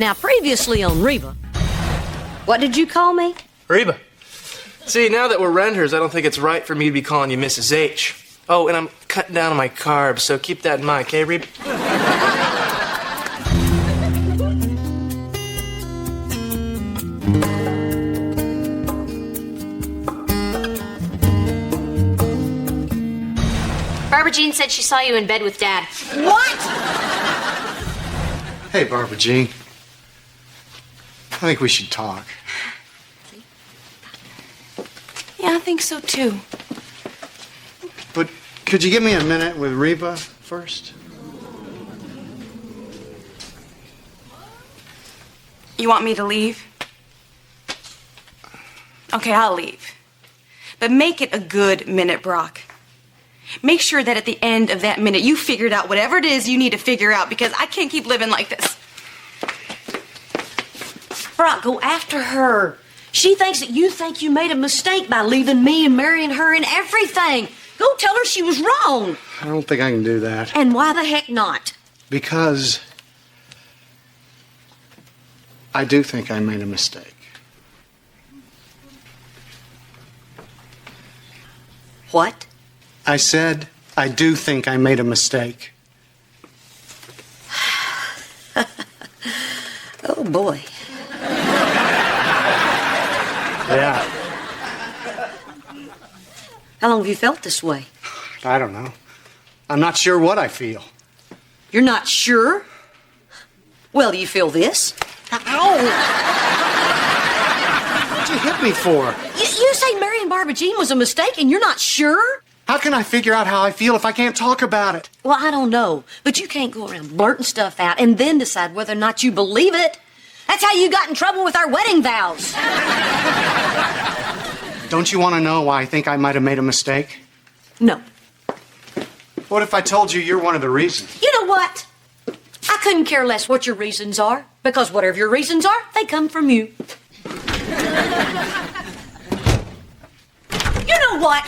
Now, previously on Reba, what did you call me? Reba. See, now that we're renters, I don't think it's right for me to be calling you Mrs. H. Oh, and I'm cutting down on my carbs, so keep that in mind, okay, Reba? Barbara Jean said she saw you in bed with Dad. What? Hey, Barbara Jean. I think we should talk. Yeah, I think so too. But could you give me a minute with Reba first? You want me to leave? Okay, I'll leave. But make it a good minute, Brock. Make sure that at the end of that minute you figured out whatever it is you need to figure out, because I can't keep living like this. Brock, go after her. She thinks that you think you made a mistake by leaving me and marrying her and everything. Go tell her she was wrong. I don't think I can do that. And why the heck not? Because I do think I made a mistake. What? I said I do think I made a mistake. Oh, boy. Yeah. How long have you felt this way? I don't know. I'm not sure what I feel. You're not sure? Well, do you feel this? Ow! What'd you hit me for? You say marrying Barbara Jean was a mistake and you're not sure? How can I figure out how I feel if I can't talk about it? Well, I don't know. But you can't go around blurting stuff out and then decide whether or not you believe it. That's how you got in trouble with our wedding vows. Don't you want to know why I think I might have made a mistake? No. What if I told you you're one of the reasons? You know what? I couldn't care less what your reasons are, because whatever your reasons are, they come from you. You know what?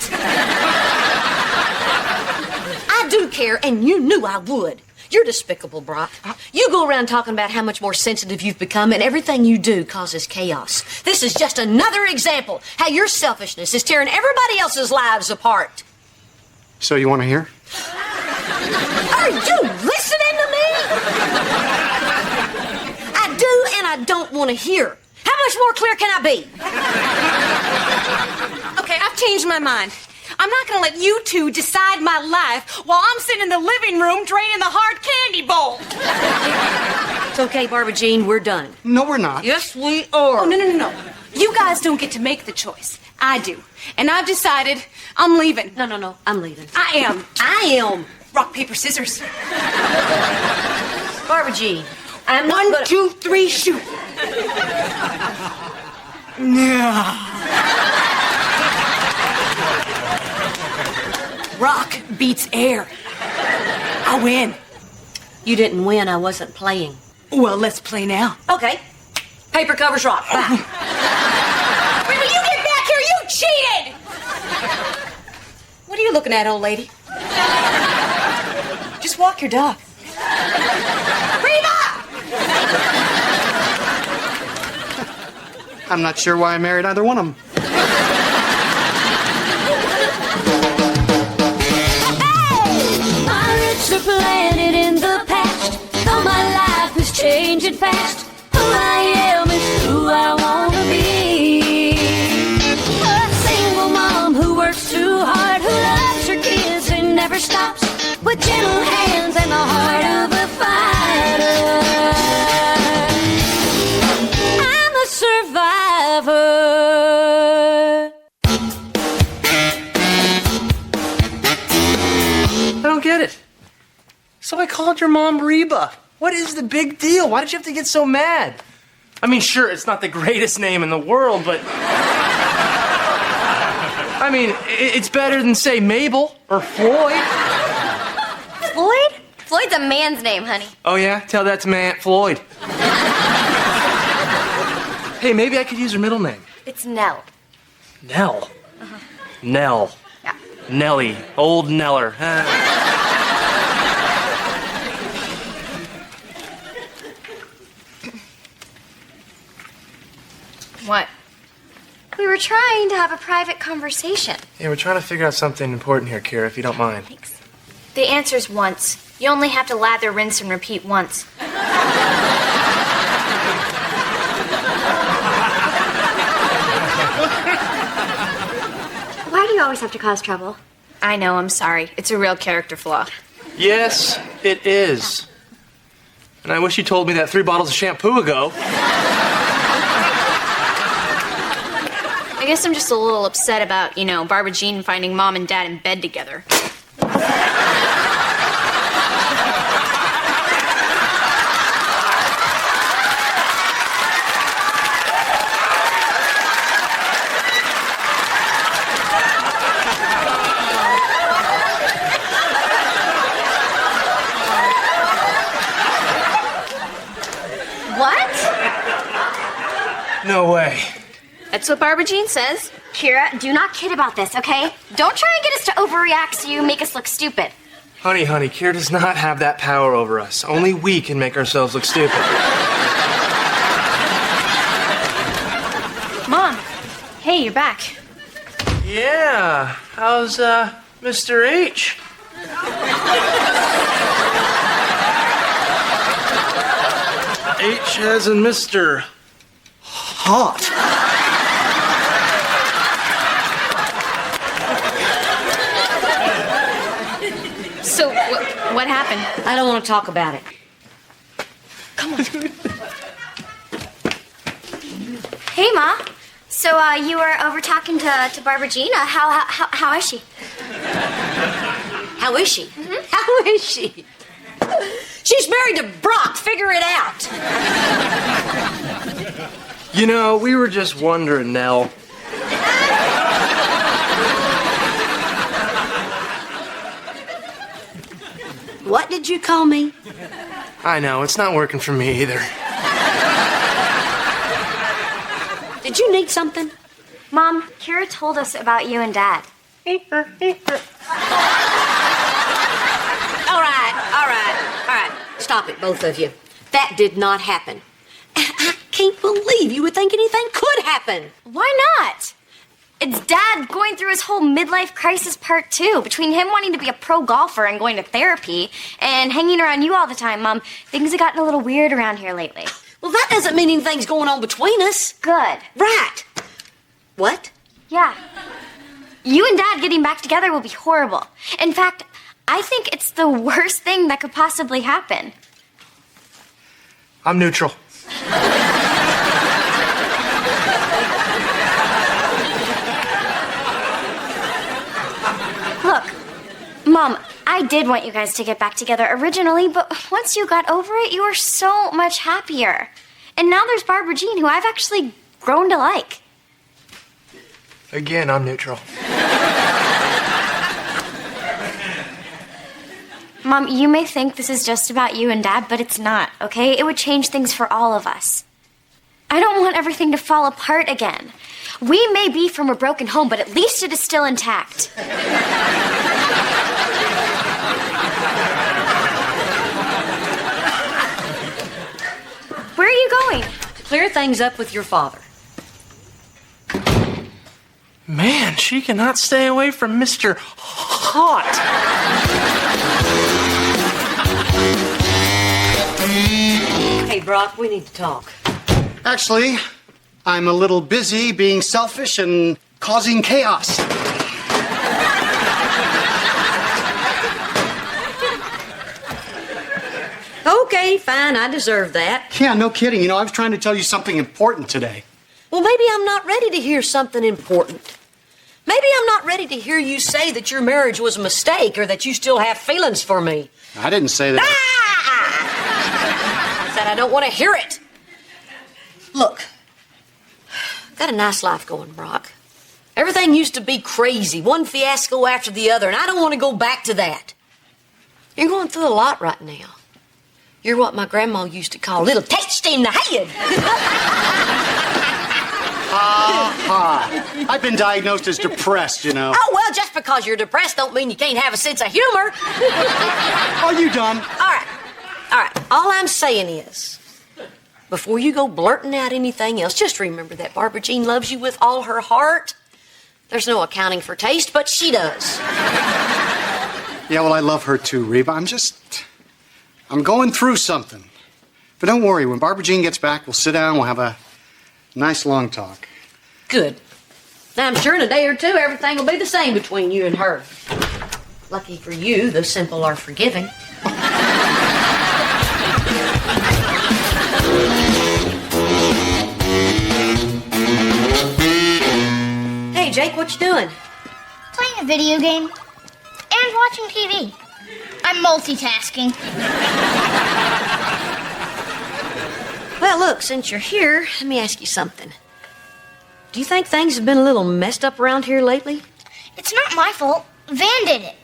I do care, and you knew I would. You're despicable, Brock. You go around talking about how much more sensitive you've become, and everything you do causes chaos. This is just another example how your selfishness is tearing everybody else's lives apart. So you want to hear? Are you listening to me? I do and I don't want to hear. How much more clear can I be? Okay, I've changed my mind. I'm not going to let you two decide my life while I'm sitting in the living room draining the hard candy bowl. It's okay, Barbara Jean, we're done. No, we're not. Yes, we are. Oh, no. You guys don't get to make the choice. I do. And I've decided I'm leaving. No, I'm leaving. I am. Rock, paper, scissors. Barbara Jean, I'm not One, gonna... 2, 3, shoot. Rock beats air. I win. You didn't win, I wasn't playing. Well, let's play now. Okay. Paper covers rock. Bye. Reba, you get back here! You cheated! What are you looking at, old lady? Just walk your dog. Reba! I'm not sure why I married either one of them. Planted in the past, though my life is changing fast. Who I am is who I want to be. A single mom who works too hard, who loves her kids and never stops, with gentle hands and the heart of a fighter. I'm a survivor. I don't get it. So I called your mom Reba. What is the big deal? Why did you have to get so mad? I mean, sure, it's not the greatest name in the world, but... I mean, it's better than, say, Mabel or Floyd. Floyd? Floyd's a man's name, honey. Oh, yeah? Tell that to my Aunt Floyd. Hey, maybe I could use her middle name. It's Nell. Nell? Nell. Yeah. Nellie. Old Neller. What? We were trying to have a private conversation. Yeah, we're trying to figure out something important here, Kira, if you don't mind. Thanks. The answer's once. You only have to lather, rinse, and repeat once. Why do you always have to cause trouble? I know, I'm sorry. It's a real character flaw. Yes, it is. And I wish you told me that 3 bottles of shampoo ago. I guess I'm just a little upset about, Barbara Jean finding Mom and Dad in bed together. What? No way. That's what Barbara Jean says. Kira, do not kid about this, okay? Don't try and get us to overreact so you make us look stupid. Honey, Kira does not have that power over us. Only we can make ourselves look stupid. Mom, hey, you're back. Yeah, how's, Mr. H? H as in Mr. Hot. So, what happened? I don't want to talk about it. Hey, Ma. So, you were over talking to Barbara Jean. How is she? How is she? How is she? She's married to Brock. Figure it out. We were just wondering, Nell. What did you call me? I know, it's not working for me either. Did you need something? Mom, Kira told us about you and Dad. All right. Stop it, both of you. That did not happen. I can't believe you would think anything could happen. Why not? It's Dad going through his whole midlife crisis part 2. Between him wanting to be a pro golfer and going to therapy and hanging around you all the time, Mom, things have gotten a little weird around here lately. Well, that doesn't mean anything's going on between us. Good. Right. What? Yeah. You and Dad getting back together will be horrible. In fact, I think it's the worst thing that could possibly happen. I'm neutral. Look, Mom, I did want you guys to get back together originally, but once you got over it, you were so much happier. And now there's Barbara Jean, who I've actually grown to like. Again, I'm neutral. Mom, you may think this is just about you and Dad, but it's not, okay? It would change things for all of us. I don't want everything to fall apart again. We may be from a broken home, but at least it is still intact. Where are you going? Clear things up with your father. Man, she cannot stay away from Mr. Hot. Hey, Brock, we need to talk. Actually, I'm a little busy being selfish and causing chaos. Okay, fine, I deserve that. Yeah, no kidding. I was trying to tell you something important today. Well, maybe I'm not ready to hear something important. Maybe I'm not ready to hear you say that your marriage was a mistake or that you still have feelings for me. I didn't say that. I said I don't want to hear it. Look, I've got a nice life going, Brock. Everything used to be crazy, one fiasco after the other, and I don't want to go back to that. You're going through a lot right now. You're what my grandma used to call a little tasty in the head. I've been diagnosed as depressed, Oh, well, just because you're depressed don't mean you can't have a sense of humor. Are you done? All right. All I'm saying is, before you go blurting out anything else, just remember that Barbara Jean loves you with all her heart. There's no accounting for taste, but she does. Yeah, well, I love her too, Reba. I'm going through something. But don't worry, when Barbara Jean gets back, we'll sit down, we'll have a nice long talk. Good. Now, I'm sure in a day or two, everything will be the same between you and her. Lucky for you, the simple are forgiving. Hey, Jake, what you doing? Playing a video game and watching TV. I'm multitasking. Well, look, since you're here, let me ask you something. Do you think things have been a little messed up around here lately? It's not my fault. Van did it.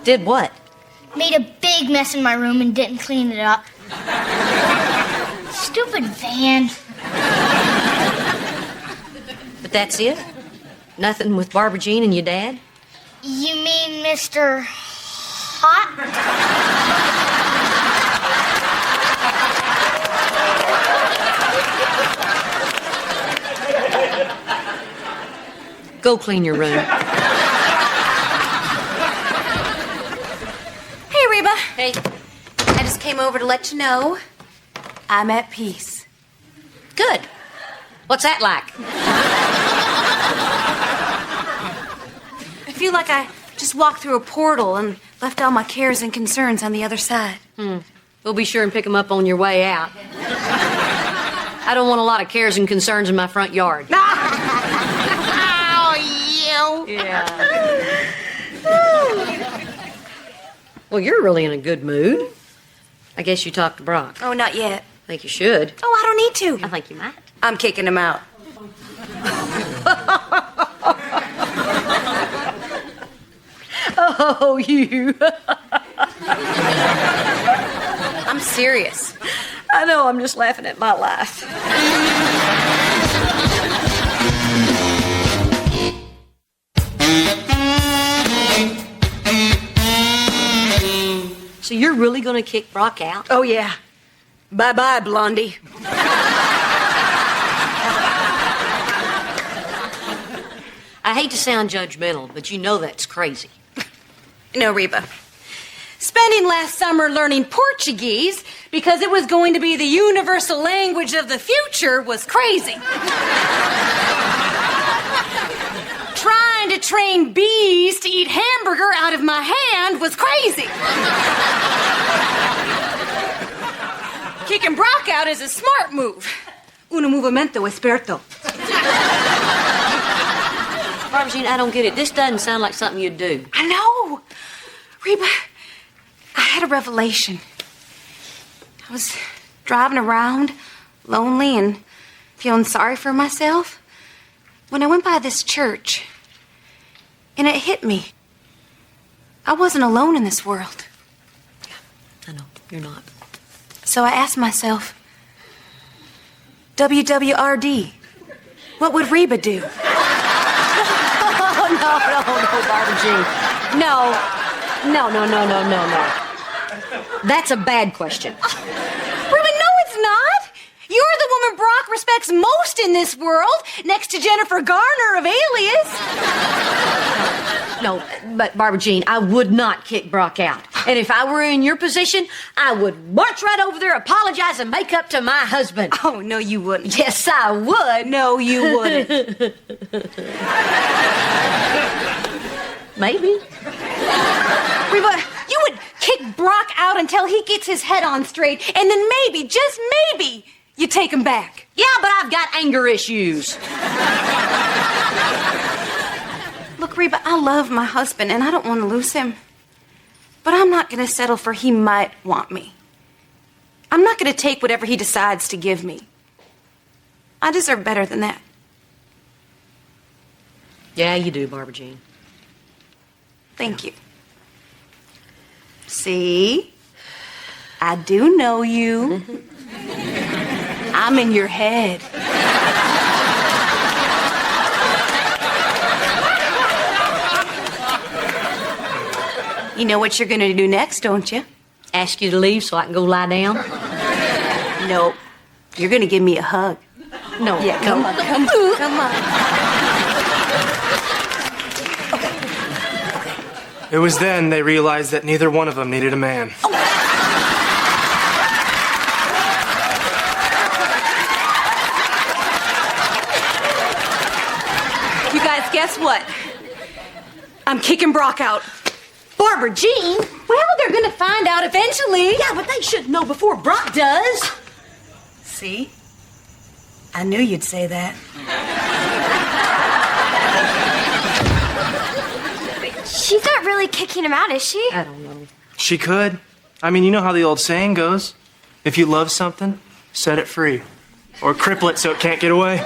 Did what? Made a big mess in my room and didn't clean it up. Stupid Van. But that's it? Nothing with Barbara Jean and your dad? You mean Mr. Hot? Go clean your room. Hey, Reba. Hey. I just came over to let you know I'm at peace. Good. What's that like? I feel like I just walked through a portal and left all my cares and concerns on the other side. We'll be sure and pick them up on your way out. I don't want a lot of cares and concerns in my front yard. Oh, you. Yeah. Well, you're really in a good mood. I guess you talked to Brock. Oh, not yet. I think you should. Oh, I don't need to. I think you might. I'm kicking him out. Oh, you. I'm serious. I know, I'm just laughing at my life. So you're really going to kick Brock out? Oh, yeah. Bye-bye, Blondie. I hate to sound judgmental, but you know that's crazy. No, Reba. Spending last summer learning Portuguese because it was going to be the universal language of the future was crazy. Trying to train bees to eat hamburger out of my hand was crazy. Kicking Brock out is a smart move. Un movimento esperto. Barbara Jean, I don't get it. This doesn't sound like something you'd do. I know. Reba, I had a revelation. I was driving around, lonely and feeling sorry for myself, when I went by this church, and it hit me. I wasn't alone in this world. Yeah, I know. You're not. So I asked myself, WWRD, what would Reba do? Oh, no, Barbara Jean. No. That's a bad question. Reba, no, it's not. You're the woman Brock respects most in this world, next to Jennifer Garner of Alias. No, but Barbara Jean, I would not kick Brock out. And if I were in your position, I would march right over there, apologize, and make up to my husband. Oh, no, you wouldn't. Yes, I would. No, you wouldn't. Maybe. Reba, you would kick Brock out until he gets his head on straight, and then maybe, just maybe, you take him back. Yeah, but I've got anger issues. Look, Reba, I love my husband, and I don't want to lose him. But I'm not going to settle for he might want me. I'm not going to take whatever he decides to give me. I deserve better than that. Yeah, you do, Barbara Jean. Thank you. See? I do know you. I'm in your head. You know what you're going to do next, don't you? Ask you to leave so I can go lie down? Nope. You're gonna give me a hug. No. Yeah, come on. Come on. It was then they realized that neither one of them needed a man. You guys, guess what? I'm kicking Brock out. Barbara Jean? Well, they're gonna find out eventually. Yeah, but they should know before Brock does. See? I knew you'd say that. She's not really kicking him out, is she? I don't know. She could. I mean, you know how the old saying goes. If you love something, set it free. Or cripple it so it can't get away.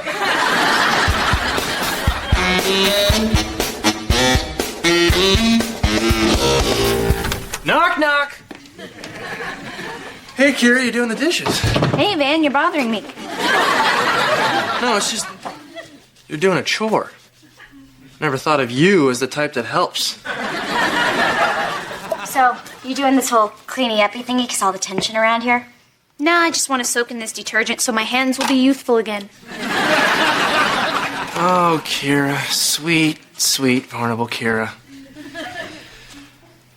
Knock, knock. Hey, Kira, you doing the dishes? Hey, man, you're bothering me. No, it's just you're doing a chore. Never thought of you as the type that helps. So, you doing this whole cleaning uppy thingy because all the tension around here? Nah, I just want to soak in this detergent so my hands will be youthful again. Oh, Kira. Sweet, sweet, vulnerable Kira.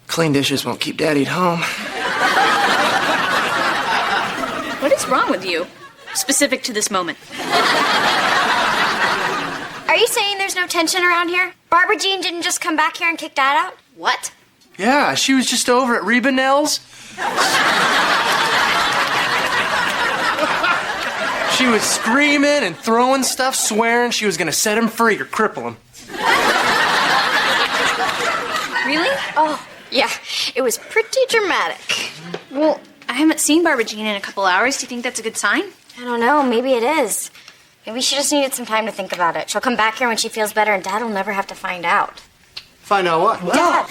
Clean dishes won't keep Daddy at home. What is wrong with you? Specific to this moment. Are you saying there's no tension around here? Barbara Jean didn't just come back here and kick Dad out? What? Yeah, she was just over at Reba Nell's. She was screaming and throwing stuff, swearing she was gonna set him free or cripple him. Really? Oh, yeah. It was pretty dramatic. Well, I haven't seen Barbara Jean in a couple hours. Do you think that's a good sign? I don't know. Maybe it is. Maybe she just needed some time to think about it. She'll come back here when she feels better, and Dad will never have to find out. Find out what? Dad!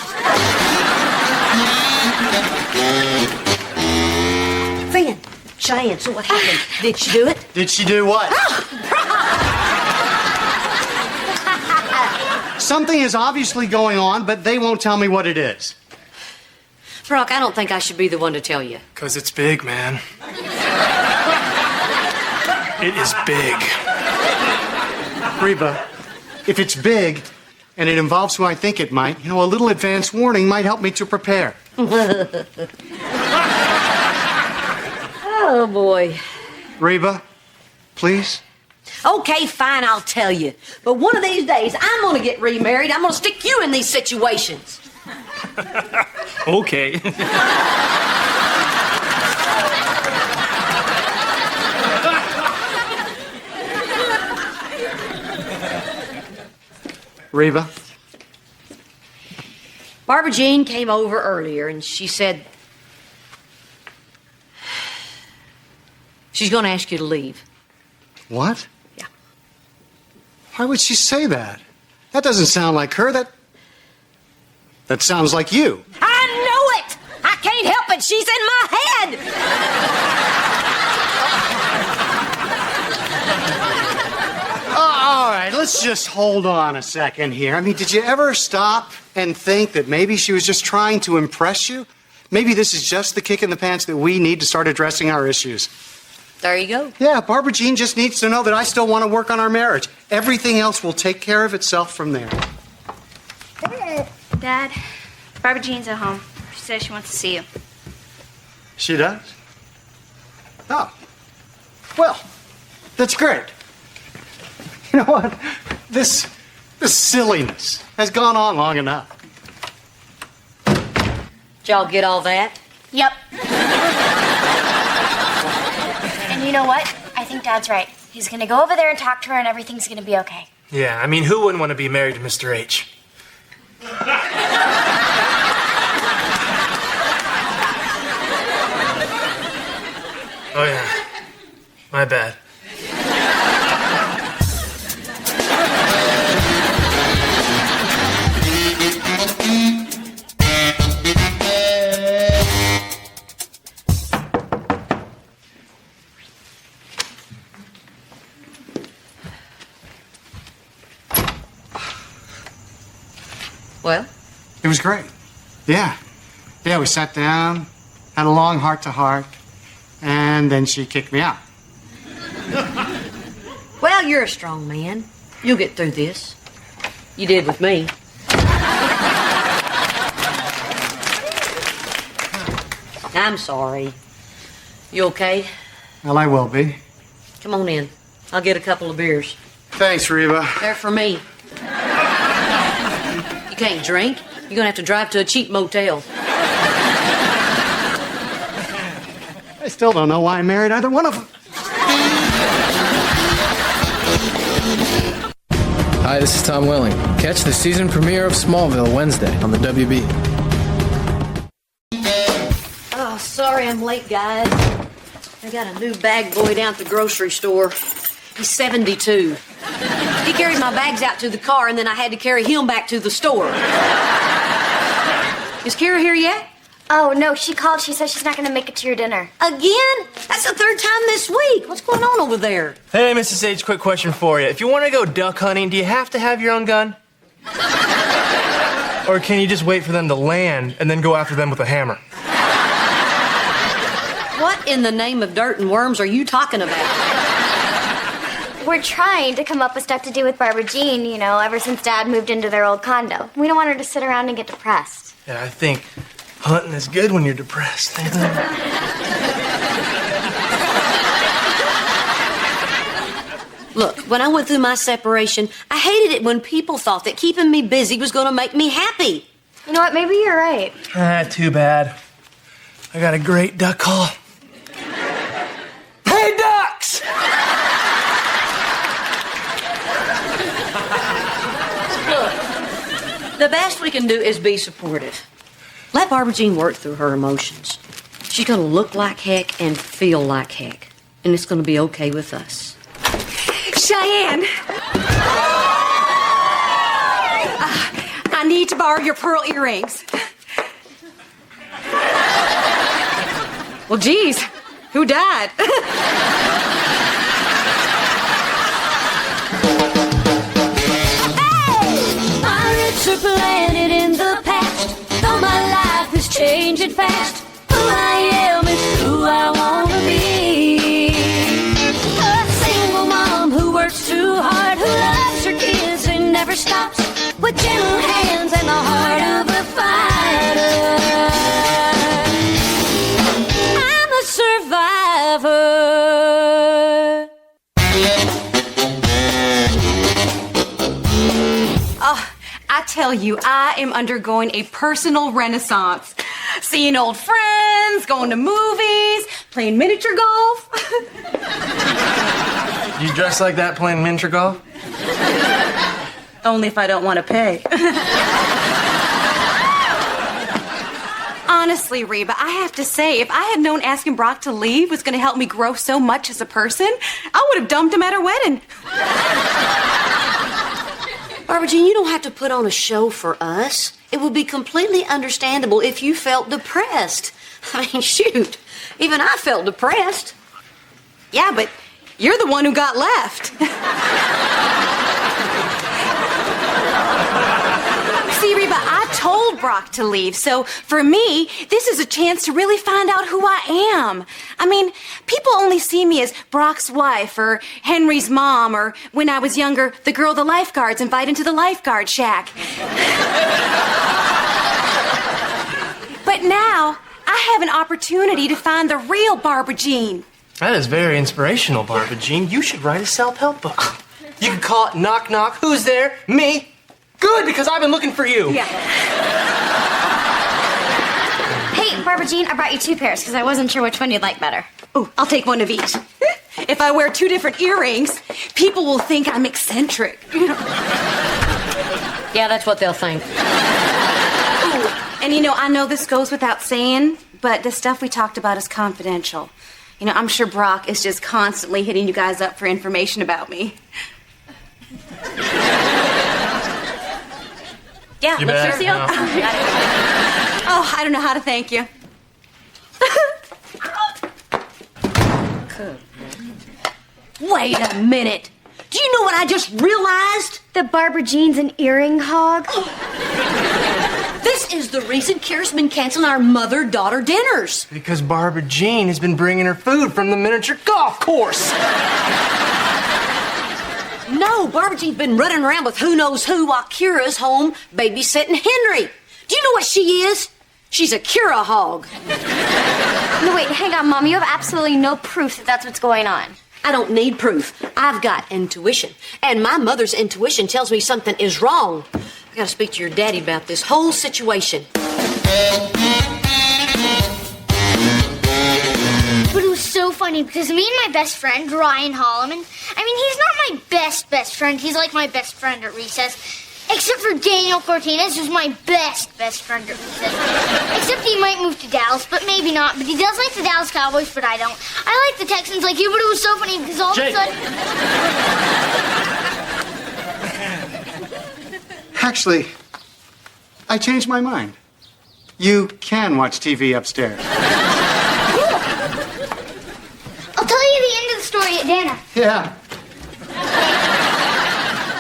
Van, Cheyenne, so what happened? Did she do it? Did she do what? Something is obviously going on, but they won't tell me what it is. Brock, I don't think I should be the one to tell you. 'Cause it's big, man. It is big. Reba, if it's big and it involves who I think it might, a little advance warning might help me to prepare. Oh, boy. Reba, please? Okay, fine, I'll tell you. But one of these days, I'm gonna get remarried. I'm gonna stick you in these situations. Okay. Reba? Barbara Jean came over earlier and she said she's gonna ask you to leave. What? Yeah. Why would she say that? That doesn't sound like her. That sounds like you. I know it! I can't help it. She's in my head. All right, let's just hold on a second here. I mean, did you ever stop and think that maybe she was just trying to impress you? Maybe this is just the kick in the pants that we need to start addressing our issues. There you go. Yeah, Barbara Jean just needs to know that I still want to work on our marriage. Everything else will take care of itself from there. Dad, Barbara Jean's at home. She says she wants to see you. She does? Oh. Well, that's great. You know what? This silliness has gone on long enough. Did y'all get all that? Yep. And you know what? I think Dad's right. He's gonna go over there and talk to her, and everything's gonna be okay. Yeah, I mean, who wouldn't want to be married to Mr. H? Oh, yeah. My bad. Well, It was great. Yeah. Yeah, we sat down, had a long heart-to-heart, and then she kicked me out. Well, you're a strong man. You'll get through this. You did with me. I'm sorry. You okay? Well, I will be. Come on in. I'll get a couple of beers. Thanks, Reba. They're for me. You can't drink. You're gonna have to drive to a cheap motel. I still don't know why I married either one of them. Hi, this is Tom Welling. Catch the season premiere of Smallville Wednesday on the WB. Oh, sorry I'm late, guys. I got a new bag boy down at the grocery store. He's 72. He carried my bags out to the car, and then I had to carry him back to the store. Is Kara here yet? Oh, no, she called. She said she's not going to make it to your dinner. Again? That's the third time this week. What's going on over there? Hey, Mrs. H, quick question for you. If you want to go duck hunting, do you have to have your own gun? Or can you just wait for them to land and then go after them with a hammer? What in the name of dirt and worms are you talking about? We're trying to come up with stuff to do with Barbara Jean, you know, ever since Dad moved into their old condo. We don't want her to sit around and get depressed. Yeah, I think hunting is good when you're depressed. Look, when I went through my separation, I hated it when people thought that keeping me busy was going to make me happy. You know what? Maybe you're right. Too bad. I got a great duck call. Hey, ducks! Look, the best we can do is be supportive. Let Barbara Jean work through her emotions. She's going to look like heck and feel like heck. And it's going to be okay with us. Cheyenne! I need to borrow your pearl earrings. Well, geez, who died? Pirates are planted in the past, though my life is changing fast. Who I am is who I wanna be. A single mom who works too hard, who loves her kids and never stops, with gentle hands and the heart of a fighter. I'm a survivor. Oh, I tell you, I am undergoing a personal renaissance. Seeing old friends, going to movies, playing miniature golf. You dress like that playing miniature golf? Only if I don't want to pay. Honestly, Reba, I have to say, if I had known asking Brock to leave was going to help me grow so much as a person, I would have dumped him at our wedding. Barbara Jean, you don't have to put on a show for us. It would be completely understandable if you felt depressed. I mean, shoot, even I felt depressed. Yeah, but you're the one who got left. See, Reba, I told Brock to leave, so for me, this is a chance to really find out who I am. I mean, people only see me as Brock's wife or Henry's mom or, when I was younger, the girl the lifeguards invite into the lifeguard shack. But now, I have an opportunity to find the real Barbara Jean. That is very inspirational, Barbara Jean. You should write a self-help book. You could call it Knock Knock. Who's there? Me. Good, because I've been looking for you. Yeah. Hey, Barbara Jean, I brought you 2 pairs because I wasn't sure which one you'd like better. Ooh, I'll take one of each. If I wear 2 different earrings, people will think I'm eccentric. Yeah, that's what they'll think. Ooh, and you know, I know this goes without saying, but the stuff we talked about is confidential. You know, I'm sure Brock is just constantly hitting you guys up for information about me. Yeah, You looks bet. your seal. No. Oh, I don't know how to thank you. Wait a minute. Do you know what I just realized? The Barbara Jean's an earring hog. This This is the reason Kira's been canceling our mother-daughter dinners. Because Barbara Jean has been bringing her food from the miniature golf course. No, Barbara Jean's been running around with who knows who while Kira's home babysitting Henry. Do you know what she is? She's a Kira hog. No, wait, hang on, Mom. You have absolutely no proof that that's what's going on. I don't need proof. I've got intuition. And my mother's intuition tells me something is wrong. I gotta speak to your daddy about this whole situation. But it was so funny because me and my best friend, Ryan Holloman, I mean, he's not my best friend. He's like my best friend at recess. Except for Daniel Cortines, who's my best friend at recess. Except he might move to Dallas, but maybe not. But he does like the Dallas Cowboys, but I don't. I like the Texans like you, but it was so funny because all Jake. of a sudden... Actually, I changed my mind. You can watch TV upstairs. I'll tell you the end of the story at dinner. Yeah.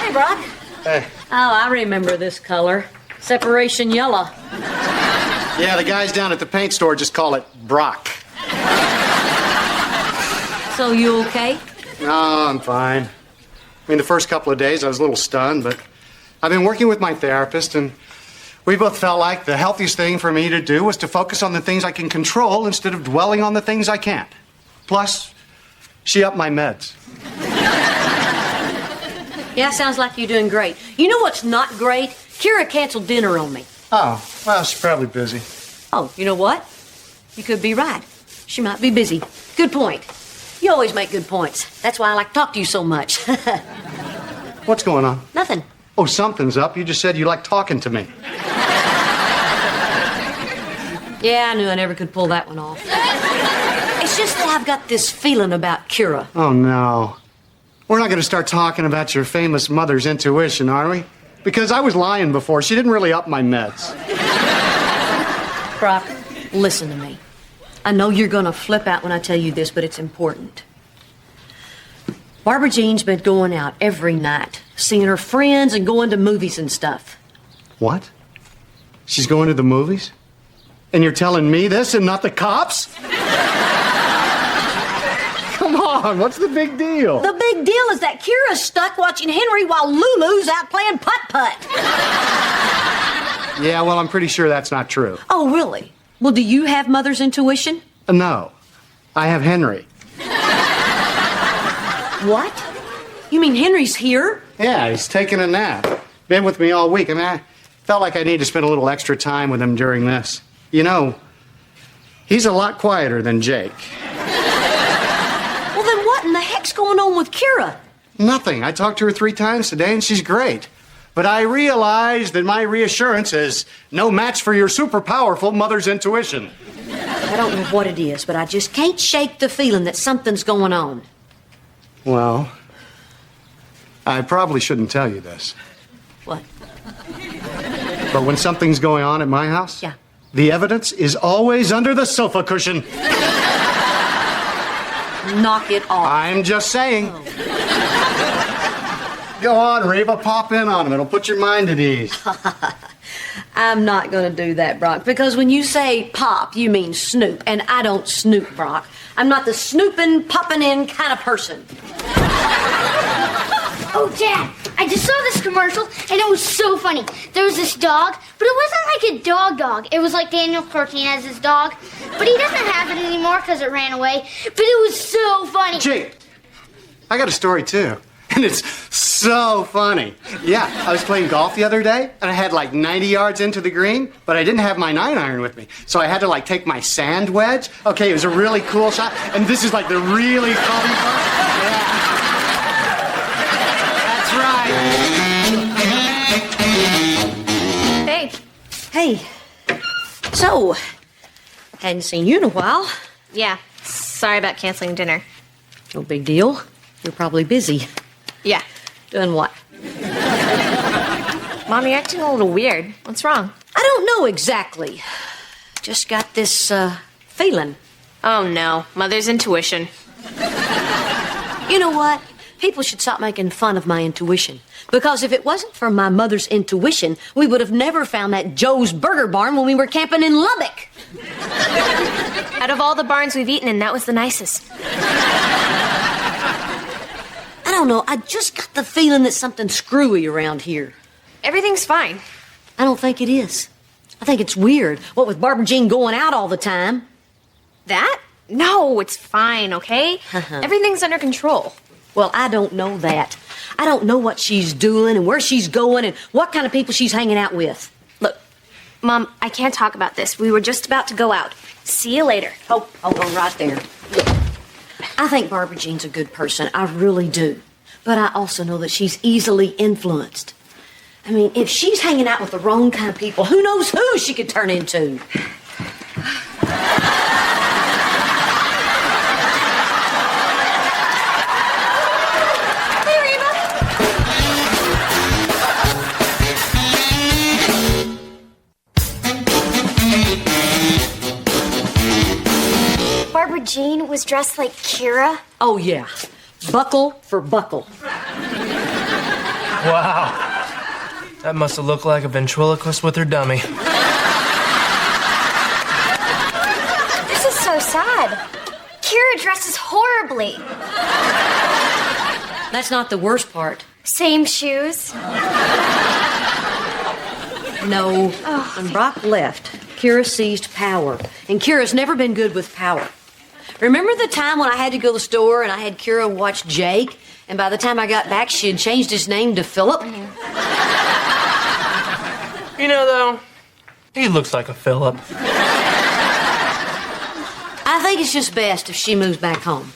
Hey, Brock. Hey. Oh, I remember this color. Separation yellow. Yeah, the guys down at the paint store just call it Brock. So you okay? No, I'm fine. I mean, the first couple of days I was a little stunned, but I've been working with my therapist, and we both felt like the healthiest thing for me to do was to focus on the things I can control instead of dwelling on the things I can't. Plus, she upped my meds. Yeah, sounds like you're doing great. You know what's not great? Kira canceled dinner on me. Oh, well, she's probably busy. Oh, you know what? You could be right. She might be busy. Good point. You always make good points. That's why I like to talk to you so much. What's going on? Nothing. Oh, something's up. You just said you like talking to me. Yeah, I knew I never could pull that one off. It's just that I've got this feeling about Kira. Oh, no. We're not going to start talking about your famous mother's intuition, are we? Because I was lying before. She didn't really up my meds. Brock, listen to me. I know you're going to flip out when I tell you this, but it's important. Barbara Jean's been going out every night, seeing her friends and going to movies and stuff. What? She's going to the movies? And you're telling me this and not the cops? Come on, what's the big deal? The big deal is that Kira's stuck watching Henry while Lulu's out playing putt-putt. Yeah, well, I'm pretty sure that's not true. Oh, really? Well, do you have mother's intuition? No. I have Henry. What? You mean Henry's here? Yeah, he's taking a nap. Been with me all week. I mean, I felt like I need to spend a little extra time with him during this. You know, he's a lot quieter than Jake. Well, then what in the heck's going on with Kira? Nothing. I talked to her 3 times today, and she's great. But I realize that my reassurance is no match for your super powerful mother's intuition. I don't know what it is, but I just can't shake the feeling that something's going on. Well, I probably shouldn't tell you this. What? But when something's going on at my house, Yeah. the evidence is always under the sofa cushion. Knock it off. I'm just saying. Go on, Reba, pop in on him. It'll put your mind at ease. I'm not going to do that, Brock, because when you say pop, you mean snoop, and I don't snoop, Brock. I'm not the snooping, popping in kind of person. Oh, Dad, I just saw this commercial, and it was so funny. There was this dog, but it wasn't like a dog. It was like Daniel Cortinez's dog, but he doesn't have it anymore because it ran away. But it was so funny. Jake, I got a story, too. And it's so funny. Yeah, I was playing golf the other day, and I had like 90 yards into the green, but I didn't have my 9-iron with me. So I had to like take my sand wedge. Okay, it was a really cool shot, and this is like the really funny part. Yeah. That's right. Hey. Hey. So, hadn't seen you in a while. Yeah. Sorry about canceling dinner. No big deal. You're probably busy. Yeah. Doing what? Mom, you're acting a little weird. What's wrong? I don't know exactly. Just got this, feeling. Oh, no. Mother's intuition. You know what? People should stop making fun of my intuition. Because if it wasn't for my mother's intuition, we would have never found that Joe's Burger Barn when we were camping in Lubbock. Out of all the barns we've eaten in, that was the nicest. I don't know. I just got the feeling that something's screwy around here. Everything's fine. I don't think it is. I think it's weird. What with Barbara Jean going out all the time. That? No, it's fine, okay? Everything's under control. Well, I don't know that. I don't know what she's doing and where she's going and what kind of people she's hanging out with. Look, Mom, I can't talk about this. We were just about to go out. See you later. Oh, hold on right there. Look, I think Barbara Jean's a good person. I really do. But I also know that she's easily influenced. I mean, if she's hanging out with the wrong kind of people, who knows who she could turn into? Barbara Jean was dressed like Kira. Oh, yeah. Buckle for buckle. Wow. That must have looked like a ventriloquist with her dummy. This is so sad. Kira dresses horribly. That's not the worst part. Same shoes. No. When Brock left, Kira seized power. And Kira's never been good with power. Remember the time when I had to go to the store and I had Kira watch Jake? And by the time I got back, she had changed his name to Philip? You know, though, he looks like a Philip. I think it's just best if she moves back home.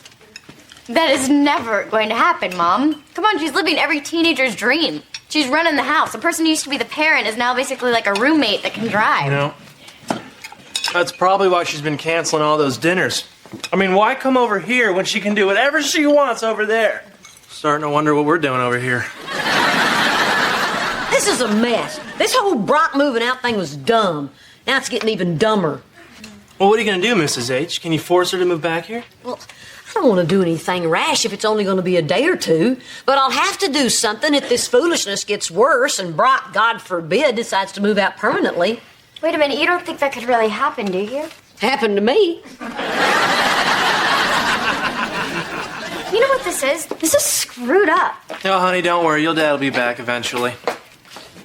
That is never going to happen, Mom. Come on, she's living every teenager's dream. She's running the house. The person who used to be the parent is now basically like a roommate that can drive. You know, that's probably why she's been canceling all those dinners. I mean, why come over here when she can do whatever she wants over there? Starting to wonder what we're doing over here. This is a mess. This whole Brock moving out thing was dumb. Now it's getting even dumber. Well, what are you going to do, Mrs. H? Can you force her to move back here? Well, I don't want to do anything rash if it's only going to be a day or two, but I'll have to do something if this foolishness gets worse and Brock, God forbid, decides to move out permanently. Wait a minute, you don't think that could really happen, do you? Happened to me. You know what this is? This is screwed up. No, honey, don't worry. Your dad will be back eventually.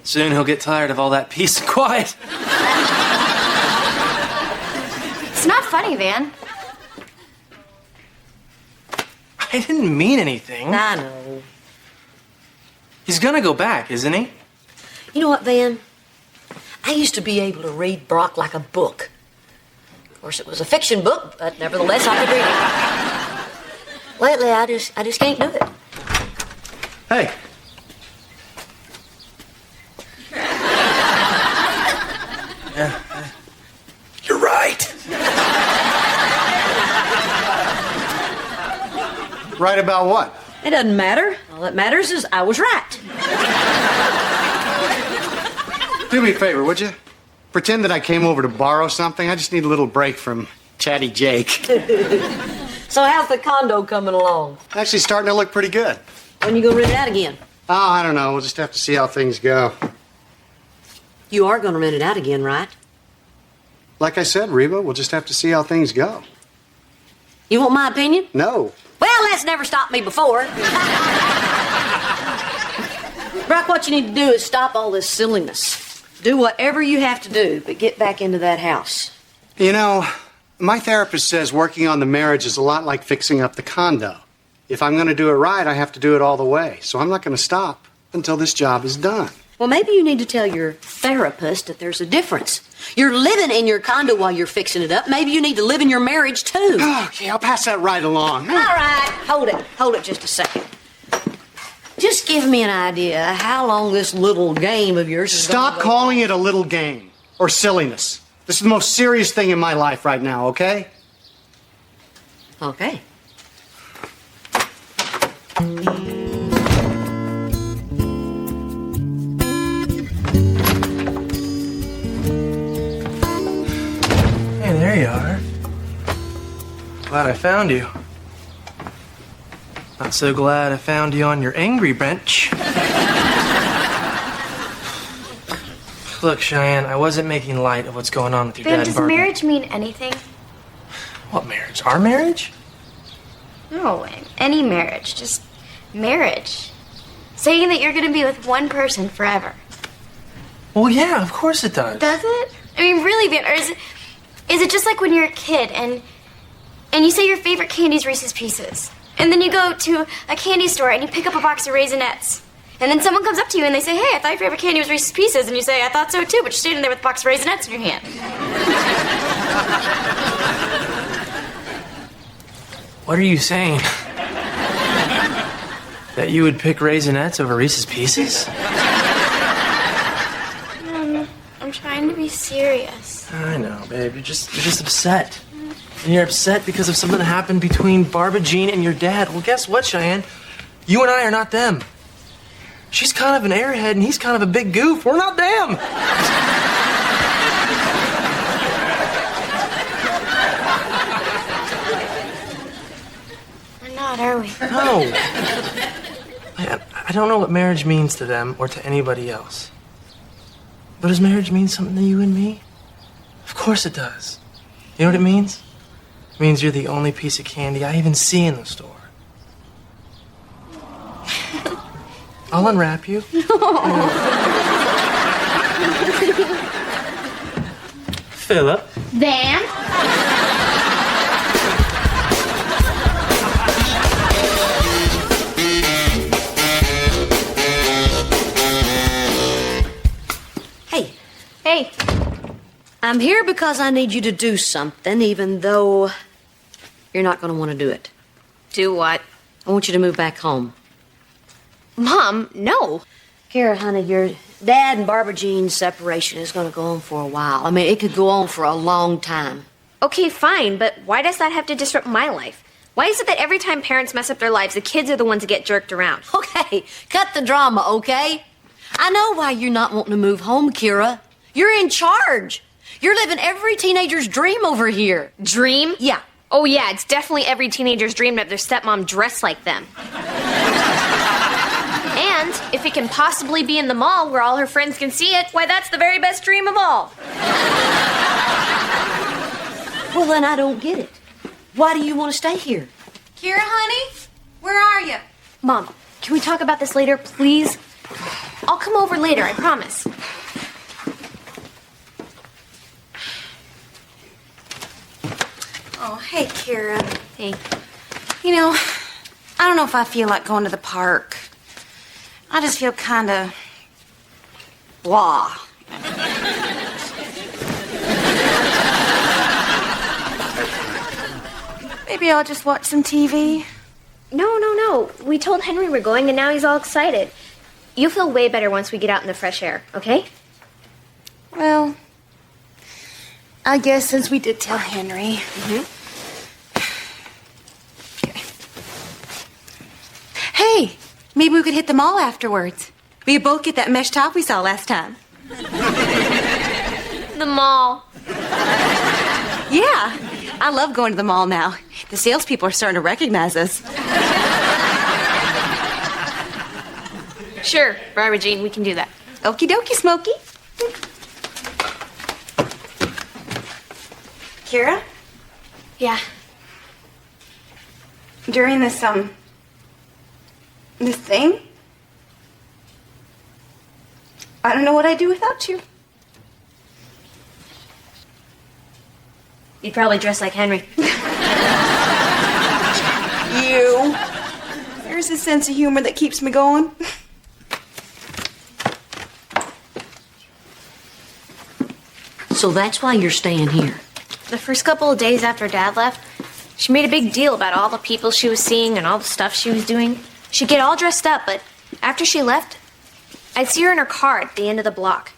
Soon he'll get tired of all that peace and quiet. It's not funny, Van. I didn't mean anything. I know. He's gonna go back, isn't he? You know what, Van? I used to be able to read Brock like a book. Of course, it was a fiction book, but nevertheless, I could read it. Lately, I just can't do it. Hey. You're right. Right about what? It doesn't matter. All that matters is I was right. Do me a favor, would you? Pretend that I came over to borrow something. I just need a little break from Chatty Jake. So how's the condo coming along? Actually starting to look pretty good. When you gonna rent it out again? Oh, I don't know. We'll just have to see how things go. You are gonna rent it out again, right? Like I said, Reba, we'll just have to see how things go. You want my opinion? No. Well, that's never stopped me before. Brock, what you need to do is stop all this silliness. Do whatever you have to do, but get back into that house. You know, my therapist says working on the marriage is a lot like fixing up the condo. If I'm going to do it right, I have to do it all the way. So I'm not going to stop until this job is done. Well, maybe you need to tell your therapist that there's a difference. You're living in your condo while you're fixing it up. Maybe you need to live in your marriage, too. Okay, I'll pass that right along. All right, hold it just a second. Just give me an idea how long this little game of yours is Stop calling it a little game or silliness. This is the most serious thing in my life right now, okay? Okay. Hey, there you are. Glad I found you. Not so glad I found you on your angry bench. Look, Cheyenne, I wasn't making light of what's going on with your Ben, dad does and Barbie. marriage mean anything? What marriage? Our marriage? No, any marriage. Just marriage. Saying that you're going to be with one person forever. Well, yeah, of course it does. Does it? I mean, really, Ben, or is it just like when you're a kid and you say your favorite candy is Reese's Pieces, and then you go to a candy store and you pick up a box of Raisinets, and then someone comes up to you and they say, hey, I thought your favorite candy was Reese's Pieces, and you say, I thought so too, but you're standing there with a box of Raisinets in your hand. What are you saying? That you would pick Raisinets over Reese's Pieces? I'm trying to be serious. I know, babe. You're just upset. And you're upset because of something that happened between Barbara Jean and your dad. Well, guess what, Cheyenne? You and I are not them. She's kind of an airhead and he's kind of a big goof. We're not them. We're not, are we? No. I don't know what marriage means to them or to anybody else. But does marriage mean something to you and me? Of course it does. You know what it means? It means you're the only piece of candy I even see in the store. I'll unwrap you. Philip. Van? Hey, Hey, I'm here because I need you to do something, even though you're not going to want to do it. do what? I want you to move back home. Mom, no. Kara, honey, your dad and Barbara Jean's separation is going to go on for a while. I mean, it could go on for a long time. Okay, fine, but why does that have to disrupt my life? Why is it that every time parents mess up their lives, the kids are the ones that get jerked around? Okay, cut the drama, okay? I know why you're not wanting to move home, Kira. You're in charge. You're living every teenager's dream over here. Dream? Yeah. Oh, yeah, it's definitely every teenager's dream to have their stepmom dress like them. And if it can possibly be in the mall where all her friends can see it, why, that's the very best dream of all. Well, then I don't get it. Why do you want to stay here? Kira, honey, where are you? Mom, can we talk about this later, please? I'll come over later, I promise. Oh, hey, Kira. Hey. You know, I don't know if I feel like going to the park. I just feel kind of blah. Maybe I'll just watch some TV. No. We told Henry we're going, and now he's all excited. You'll feel way better once we get out in the fresh air, okay? Well, I guess since we did tell Henry. Okay. Hey, maybe we could hit the mall afterwards. We could both get that mesh top we saw last time. The mall. Yeah, I love going to the mall now. The salespeople are starting to recognize us. Sure, Barbara Jean, we can do that. Okie dokie, Smokey. Kira, Yeah. during this thing, I don't know what I'd do without you. You'd probably dress like Henry. You. There's a sense of humor that keeps me going. So that's why you're staying here. The first couple of days after Dad left, she made a big deal about all the people she was seeing and all the stuff she was doing. She'd get all dressed up, but after she left, I'd see her in her car at the end of the block.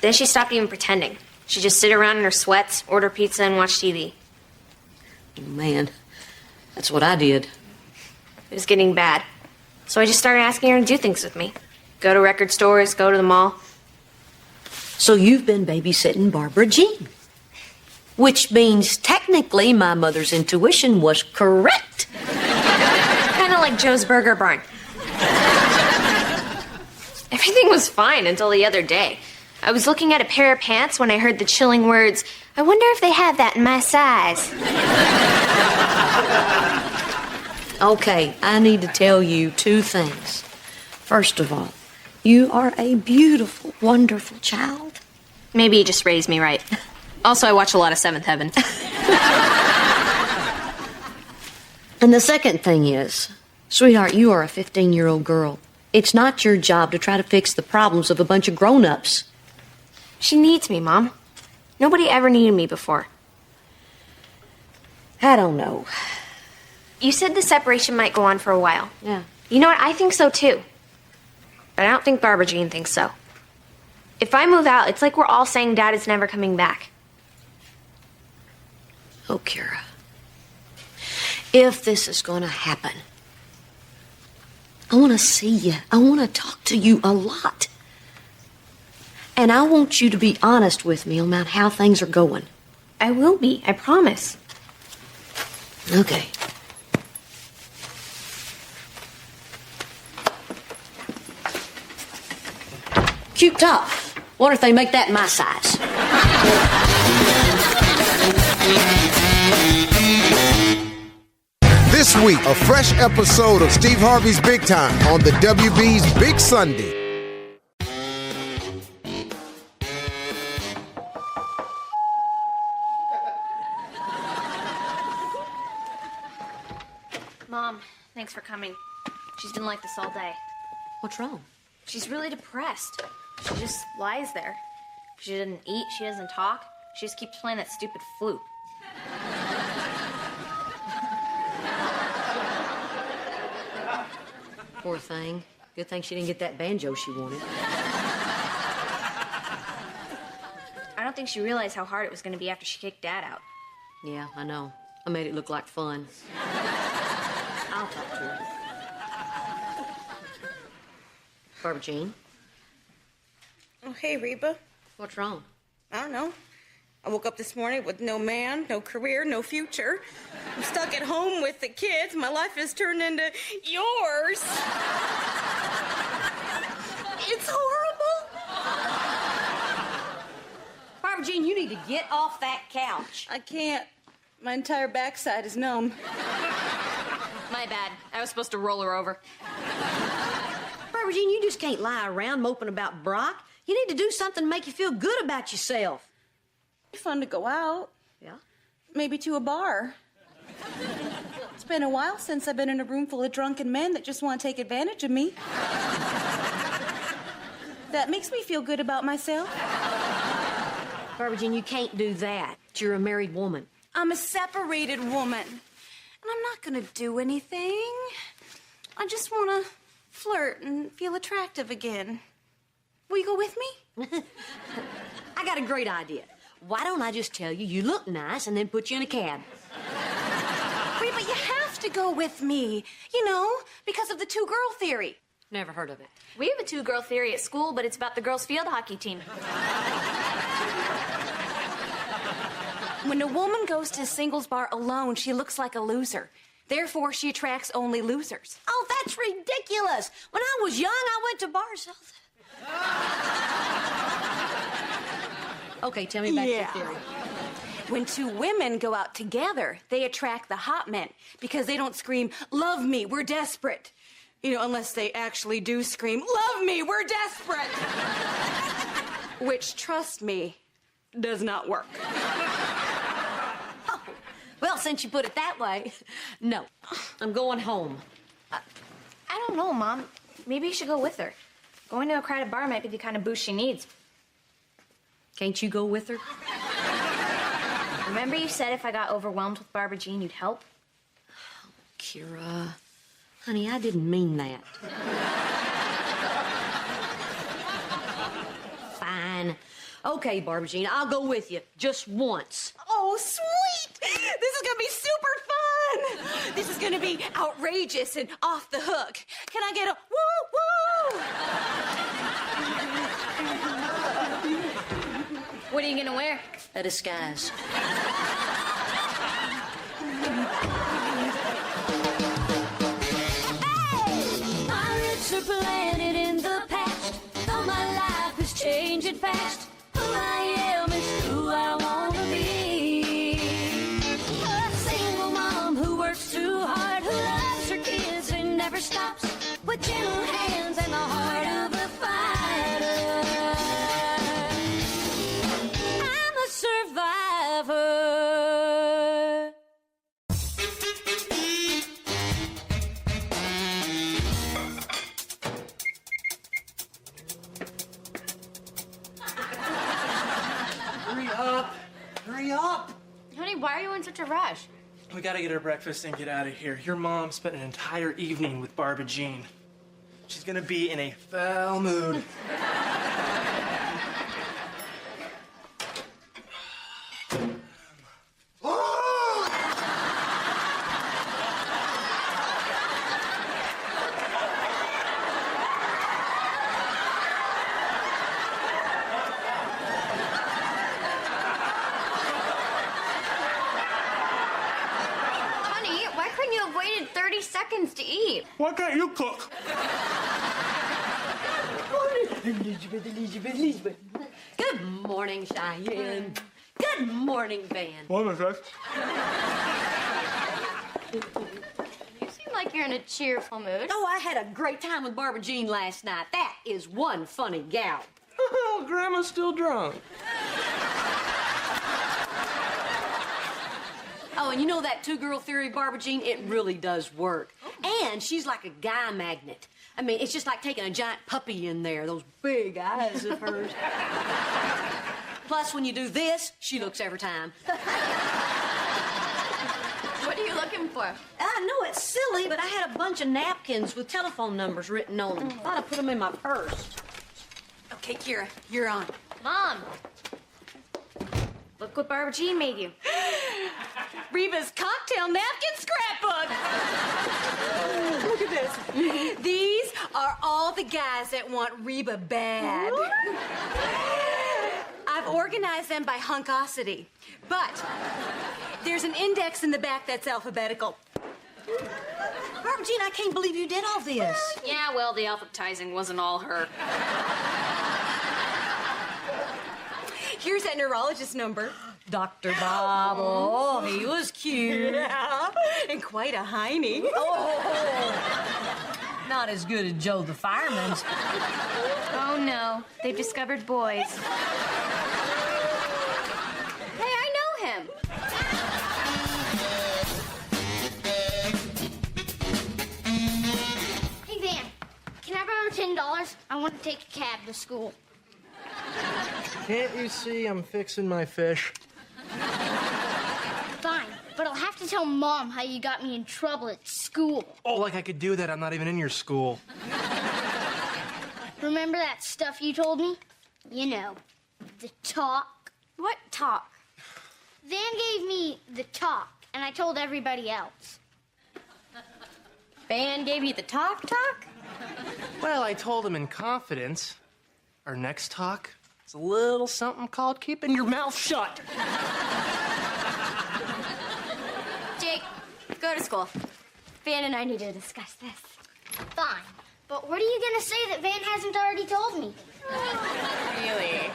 Then she stopped even pretending. She'd just sit around in her sweats, order pizza, and watch TV. Oh, man, that's what I did. It was getting bad. So I just started asking her to do things with me. Go to record stores, go to the mall. So you've been babysitting Barbara Jean. Which means technically my mother's intuition was correct. like Joe's Burger Barn. Everything was fine until the other day. I was looking at a pair of pants when I heard the chilling words, "I wonder if they have that in my size." Okay, I need to tell you 2 things. First of all, you are a beautiful, wonderful child. Maybe he just raised me right. Also, I watch a lot of Seventh Heaven. And the second thing is, sweetheart, you are a 15-year-old girl. It's not your job to try to fix the problems of a bunch of grown-ups. She needs me, Mom. Nobody ever needed me before. I don't know. You said the separation might go on for a while. Yeah. You know what? I think so, too. But I don't think Barbara Jean thinks so. If I move out, it's like we're all saying Dad is never coming back. Oh, Kira. If this is going to happen, I want to see you. I want to talk to you a lot. And I want you to be honest with me about how things are going. I will be, I promise. Okay. Cute top. Wonder if they make that my size. This week, a fresh episode of Steve Harvey's Big Time on the WB's Big Sunday. Mom, thanks for coming. She's been like this all day. What's wrong? She's really depressed. She just lies there. She doesn't eat, she doesn't talk. She just keeps playing that stupid flute. Poor thing. Good thing she didn't get that banjo she wanted. I don't think she realized how hard it was going to be after she kicked Dad out. Yeah, I know. I made it look like fun. I'll talk to her. Barbara Jean? Oh, hey, Reba. What's wrong? I don't know. I woke up this morning with no man, no career, no future. I'm stuck at home with the kids. My life has turned into yours. It's horrible. Barbara Jean, you need to get off that couch. I can't. My entire backside is numb. My bad. I was supposed to roll her over. Barbara Jean, you just can't lie around moping about Brock. You need to do something to make you feel good about yourself. It'd be fun to go out. Yeah? Maybe to a bar. It's been a while since I've been in a room full of drunken men that just want to take advantage of me. That makes me feel good about myself. Barbara Jean, you can't do that. You're a married woman. I'm a separated woman. And I'm not gonna do anything. I just wanna flirt and feel attractive again. Will you go with me? I got a great idea. Why don't I just tell you you look nice and then put you in a cab? Wait, but you have to go with me. You know, because of the two-girl theory. Never heard of it. We have a two-girl theory at school, but it's about the girls' field hockey team. When a woman goes to a singles bar alone, she looks like a loser. Therefore, she attracts only losers. Oh, that's ridiculous. When I was young, I went to bars. Okay, tell me about your theory. When two women go out together, they attract the hot men because they don't scream, "Love me, we're desperate." You know, unless they actually do scream, "Love me, we're desperate." Which, trust me, does not work. Oh, well, since you put it that way, no. I'm going home. I don't know, Mom. Maybe you should go with her. Going to a crowded bar might be the kind of boost she needs. Can't you go with her? Remember you said if I got overwhelmed with Barbara Jean, you'd help? Oh, Kira. Honey, I didn't mean that. Fine. Okay, Barbara Jean, I'll go with you. Just once. Oh, sweet! This is gonna be super fun! This is gonna be outrageous and off the hook. Can I get a woo-woo? What are you gonna wear? A disguise. fast. Who I am is who I wanna be. A single mom who works too hard, who loves her kids and never stops, with gentle hands and the heart of a fighter. I'm a survivor. Hurry up! Hurry up! Honey, why are you in such a rush? We gotta get her breakfast and get out of here. Your mom spent an entire evening with Barbara Jean. She's gonna be in a foul mood. Honey, why couldn't you have waited 30 seconds to eat? Why can't you cook? Elizabeth. Good morning, Cheyenne. Good morning, Van. What was that? You seem like you're in a cheerful mood. Oh, I had a great time with Barbara Jean last night. That is one funny gal. Oh, Grandma's still drunk. Oh, and you know that two-girl theory, Barbara Jean? It really does work. And she's like a guy magnet. I mean, it's just like taking a giant puppy in there, those big eyes of hers. Plus, when you do this, she looks every time. What are you looking for? I know it's silly, but I had a bunch of napkins with telephone numbers written on them. Thought I put them in my purse. Okay, Kira, you're on. Mom, look what Barbara Jean made you. Reba's cocktail napkin scrapbook. Look at this. These are all the guys that want Reba bad. I've organized them by hunkosity, but there's an index in the back that's alphabetical. Barbara Jean, I can't believe you did all this. Yeah, well, the alphabetizing wasn't all her. Here's that neurologist number. Dr. Bob, oh, he was cute. Yeah, and quite a hiney. Oh, not as good as Joe the fireman's. Oh no, they've discovered boys. Hey, I know him. Hey, Van, can I borrow $10? I want to take a cab to school. Can't you see I'm fixing my fish? Fine, but I'll have to tell Mom how you got me in trouble at school. Oh, like I could do that. I'm not even in your school. Remember that stuff you told me? You know, the talk. What talk? Van gave me the talk, and I told everybody else. Van gave you the talk? Well, I told him in confidence. Our next talk is a little something called keeping your mouth shut. Jake, go to school. Van and I need to discuss this. Fine, but what are you going to say that Van hasn't already told me? Really?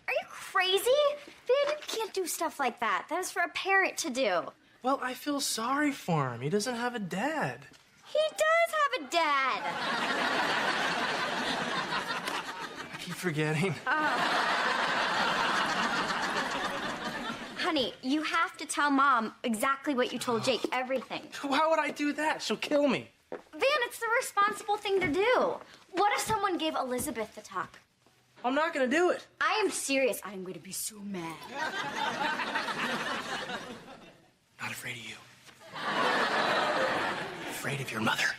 Are you crazy? Van, you can't do stuff like that. That is for a parent to do. Well, I feel sorry for him. He doesn't have a dad. He does have a dad. I keep forgetting. Honey, you have to tell Mom exactly what you told Jake, everything. Why would I do that? She'll kill me. Van, it's the responsible thing to do. What if someone gave Elizabeth the talk? I'm not going to do it. I am serious. I'm going to be so mad. Not afraid of you. Afraid of your mother.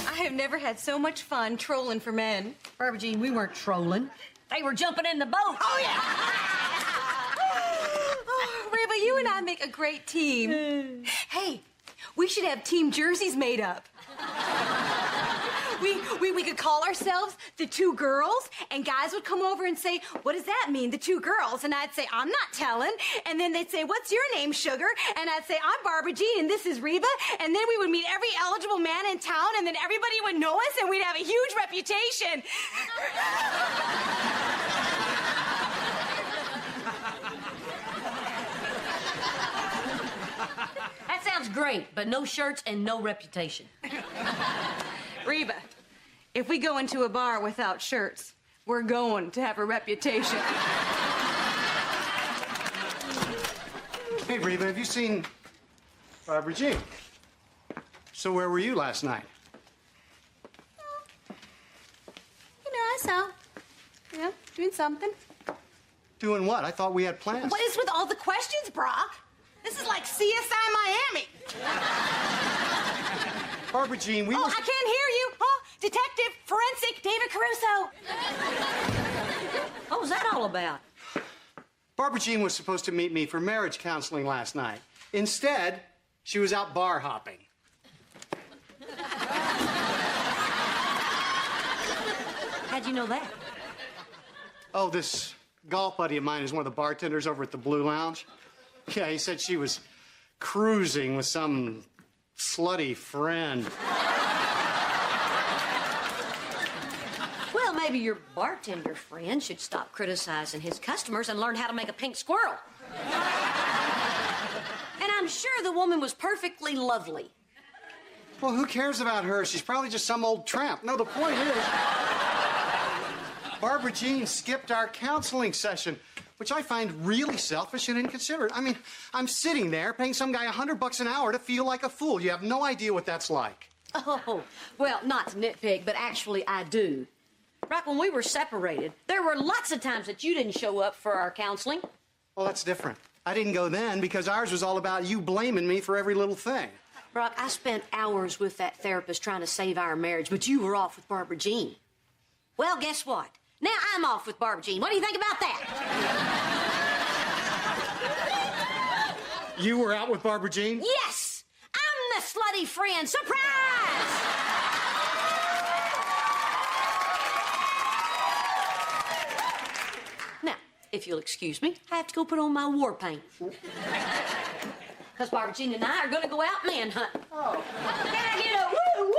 I have never had so much fun trolling for men. Barbara Jean, we weren't trolling. They were jumping in the boat. Oh, yeah! Oh, Reba, you and I make a great team. Hey, we should have team jerseys made up. We could call ourselves the two girls, and guys would come over and say, what does that mean, the two girls? And I'd say, I'm not telling. And then they'd say, what's your name, sugar? And I'd say, I'm Barbara Jean, and this is Reba. And then we would meet every eligible man in town, and then everybody would know us, and we'd have a huge reputation. That sounds great, but no shirts and no reputation. Reba, if we go into a bar without shirts, we're going to have a reputation. Hey, Reba, have you seen Barbara Jean? So where were you last night? I saw. Doing something. Doing what? I thought we had plans. What is with all the questions, Brock? This is like CSI Miami. Barbara Jean, we Oh, were... I can't hear you. Oh, Detective Forensic David Caruso. What was that all about? Barbara Jean was supposed to meet me for marriage counseling last night. Instead, she was out bar hopping. How'd you know that? Oh, this golf buddy of mine is one of the bartenders over at the Blue Lounge. Yeah, he said she was cruising with some slutty friend. Well, maybe your bartender friend should stop criticizing his customers and learn how to make a pink squirrel. And I'm sure the woman was perfectly lovely. Well, who cares about her? She's probably just some old tramp. No, the point is, Barbara Jean skipped our counseling session, which I find really selfish and inconsiderate. I mean, I'm sitting there paying some guy $100 an hour to feel like a fool. You have no idea what that's like. Oh, well, not to nitpick, but actually I do. Right when we were separated, there were lots of times that you didn't show up for our counseling. Well, that's different. I didn't go then because ours was all about you blaming me for every little thing. Brock, I spent hours with that therapist trying to save our marriage, but you were off with Barbara Jean. Well, guess what? Now I'm off with Barbara Jean. What do you think about that? You were out with Barbara Jean? Yes! I'm the slutty friend. Surprise! Now, if you'll excuse me, I have to go put on my war paint. Because Barbara Jean and I are going to go out manhunting. Oh. Can I get a woo-woo?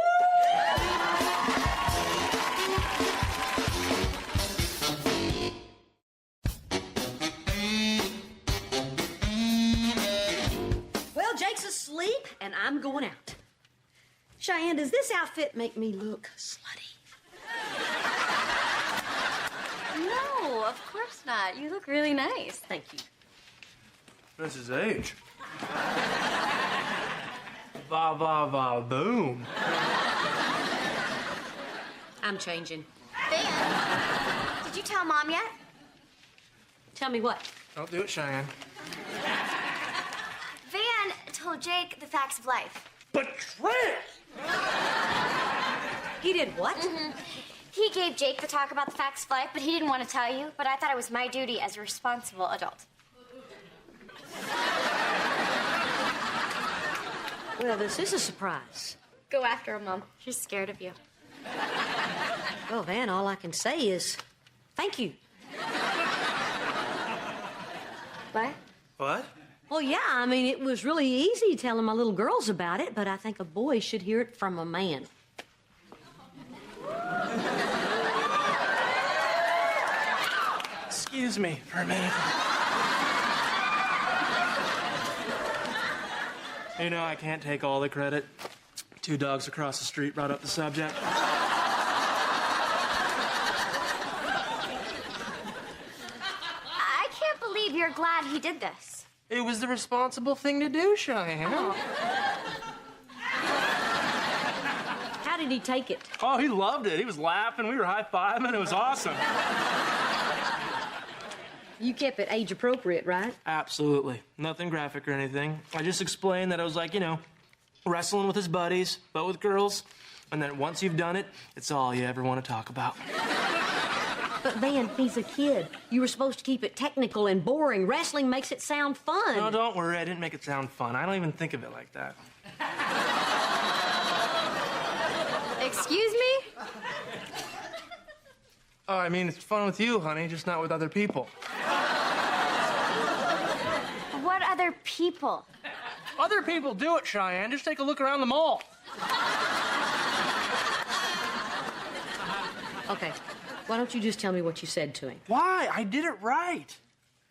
Well, Jake's asleep, and I'm going out. Cheyenne, does this outfit make me look slutty? No, of course not. You look really nice. Thank you. This is age. Va, va, va, boom. I'm changing. Van, did you tell Mom yet? Tell me what? Don't do it, Cheyenne. Van told Jake the facts of life. Betrayal! He did what? Mm-hmm. He gave Jake the talk about the facts of life, but he didn't want to tell you. But I thought it was my duty as a responsible adult. Well, this is a surprise. Go after her, Mom. She's scared of you. Well, Van, all I can say is thank you. What? What? Well, yeah, I mean, it was really easy telling my little girls about it, but I think a boy should hear it from a man. Excuse me for a minute. You know, I can't take all the credit. Two dogs across the street brought up the subject. I can't believe you're glad he did this. It was the responsible thing to do, Cheyenne. How did he take it? Oh, he loved it. He was laughing. We were high-fiving. It was awesome. You kept it age appropriate, right? Absolutely. Nothing graphic or anything. I just explained that I was like, wrestling with his buddies, but with girls. And that once you've done it, it's all you ever want to talk about. But Van, he's a kid. You were supposed to keep it technical and boring. Wrestling makes it sound fun. No, don't worry. I didn't make it sound fun. I don't even think of it like that. Excuse me? Oh, I mean, it's fun with you, honey, just not with other people. What other people? Other people do it, Cheyenne. Just take a look around the mall. Okay, why don't you just tell me what you said to him? Why? I did it right.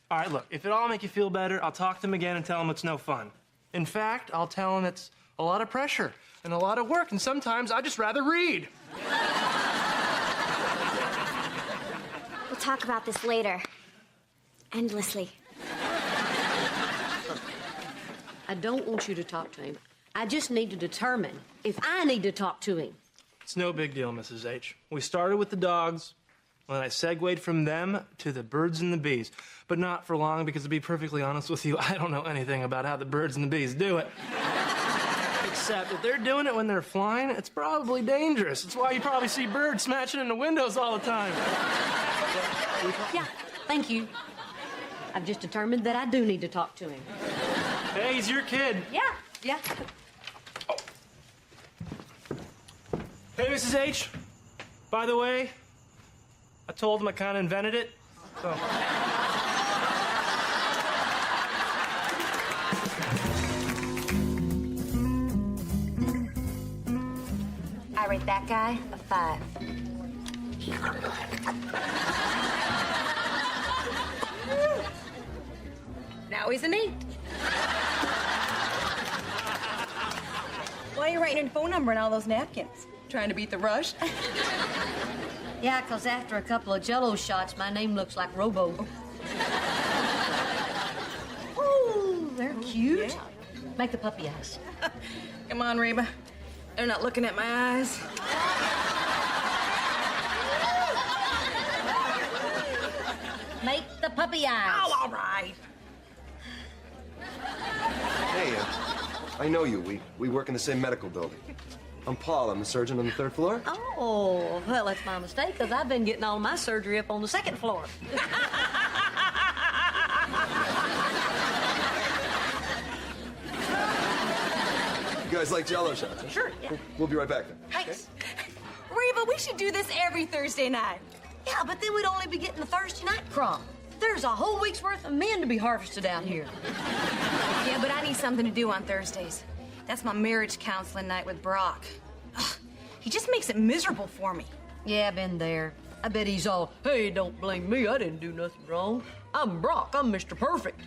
All right, look, if it'll make you feel better, I'll talk to him again and tell him it's no fun. In fact, I'll tell him it's a lot of pressure and a lot of work, and sometimes I'd just rather read. We'll talk about this later. Endlessly. I don't want you to talk to him. I just need to determine if I need to talk to him. It's no big deal, Mrs. H. We started with the dogs, and then I segued from them to the birds and the bees. But not for long, because to be perfectly honest with you, I don't know anything about how the birds and the bees do it. Except if they're doing it when they're flying, it's probably dangerous. That's why you probably see birds smashing into windows all the time. Yeah, thank you. I've just determined that I do need to talk to him. Hey, he's your kid. Yeah. Oh. Hey, Mrs. H. By the way, I told him I kind of invented it. So. I rate that guy a 5. Now he's an 8. Why are you writing your phone number on all those napkins? Trying to beat the rush? Yeah, because after a couple of Jell-O shots, my name looks like Robo. Ooh, they're cute. Yeah. Make the puppy eyes. Come on, Reba. They're not looking at my eyes. Make the puppy eyes. Oh, all right. Hey, I know you. We work in the same medical building. I'm Paul. I'm the surgeon on the 3rd floor. Oh, well, that's my mistake, because I've been getting all my surgery up on the 2nd floor. You guys like Jell-O shots? Huh? Sure, yeah. We'll be right back then. Thanks. Reba, we should do this every Thursday night. Yeah, but then we'd only be getting the Thursday night crop. There's a whole week's worth of men to be harvested out here. Yeah, but I need something to do on Thursdays. That's my marriage counseling night with Brock. Ugh, he just makes it miserable for me. Yeah, I've been there. I bet he's all, hey, don't blame me. I didn't do nothing wrong. I'm Brock. I'm Mr. Perfect.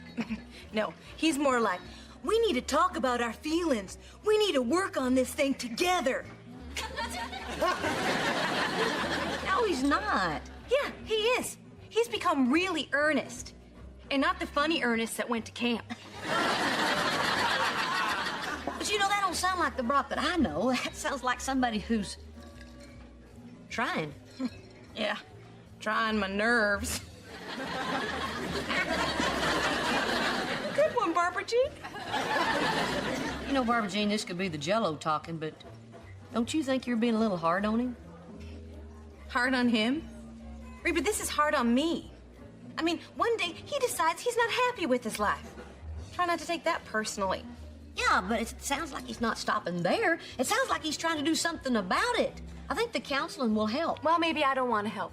No, he's more like, we need to talk about our feelings. We need to work on this thing together. No, he's not. Yeah, he is. He's become really earnest. And not the funny Ernest that went to camp. But you know, that don't sound like the Brock that I know. That sounds like somebody who's trying. Yeah, trying my nerves. Good one, Barbara Jean. You know, Barbara Jean, this could be the Jell-O talking, but don't you think you're being a little hard on him? Hard on him? Reba, this is hard on me. I mean, one day he decides he's not happy with his life. Try not to take that personally. Yeah, but it sounds like he's not stopping there. It sounds like he's trying to do something about it. I think the counseling will help. Well, maybe I don't want to help.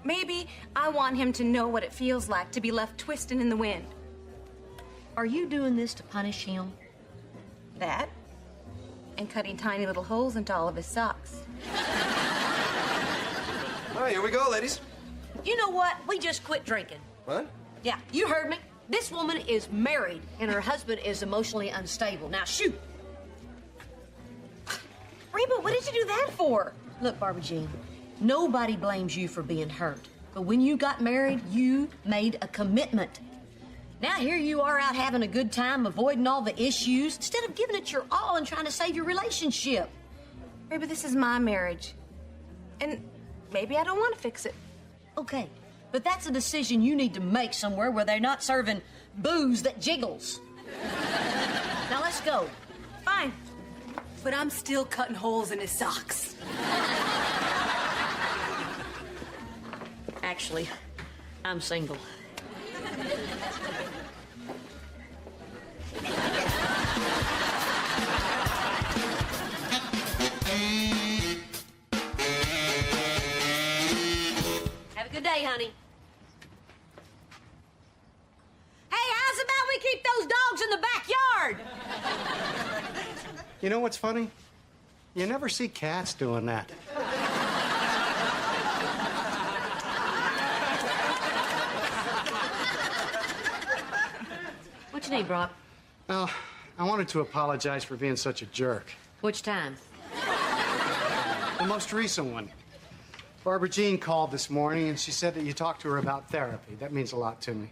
Maybe I want him to know what it feels like to be left twisting in the wind. Are you doing this to punish him? That, and cutting tiny little holes into all of his socks. All right, here we go, ladies. You know what? We just quit drinking. What? Yeah, you heard me. This woman is married, and her husband is emotionally unstable. Now, shoot. Reba, what did you do that for? Look, Barbara Jean, nobody blames you for being hurt. But when you got married, you made a commitment. Now here you are out having a good time, avoiding all the issues, instead of giving it your all and trying to save your relationship. Reba, this is my marriage. And maybe I don't want to fix it. Okay, but that's a decision you need to make somewhere where they're not serving booze that jiggles. Now let's go. Fine. But I'm still cutting holes in his socks. Actually, I'm single. Good day, honey. Hey, how's about we keep those dogs in the backyard? You know what's funny? You never see cats doing that. What you need, Brock? Well, I wanted to apologize for being such a jerk. Which time? The most recent one. Barbara Jean called this morning and she said that you talked to her about therapy. That means a lot to me.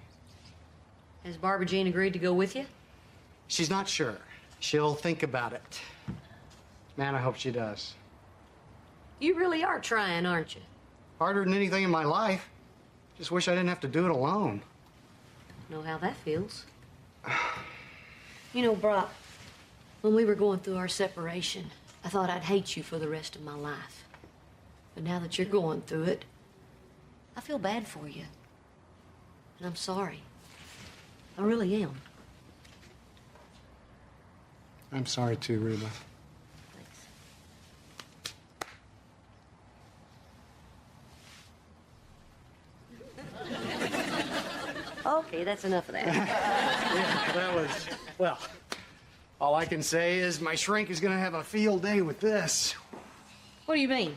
Has Barbara Jean agreed to go with you? She's not sure. She'll think about it. Man, I hope she does. You really are trying, aren't you? Harder than anything in my life. Just wish I didn't have to do it alone. Know how that feels. You know, Brock, when we were going through our separation, I thought I'd hate you for the rest of my life. But now that you're going through it, I feel bad for you. And I'm sorry. I really am. I'm sorry too, Reba. Okay, that's enough of that. Yeah, that was, well, all I can say is my shrink is going to have a field day with this. What do you mean?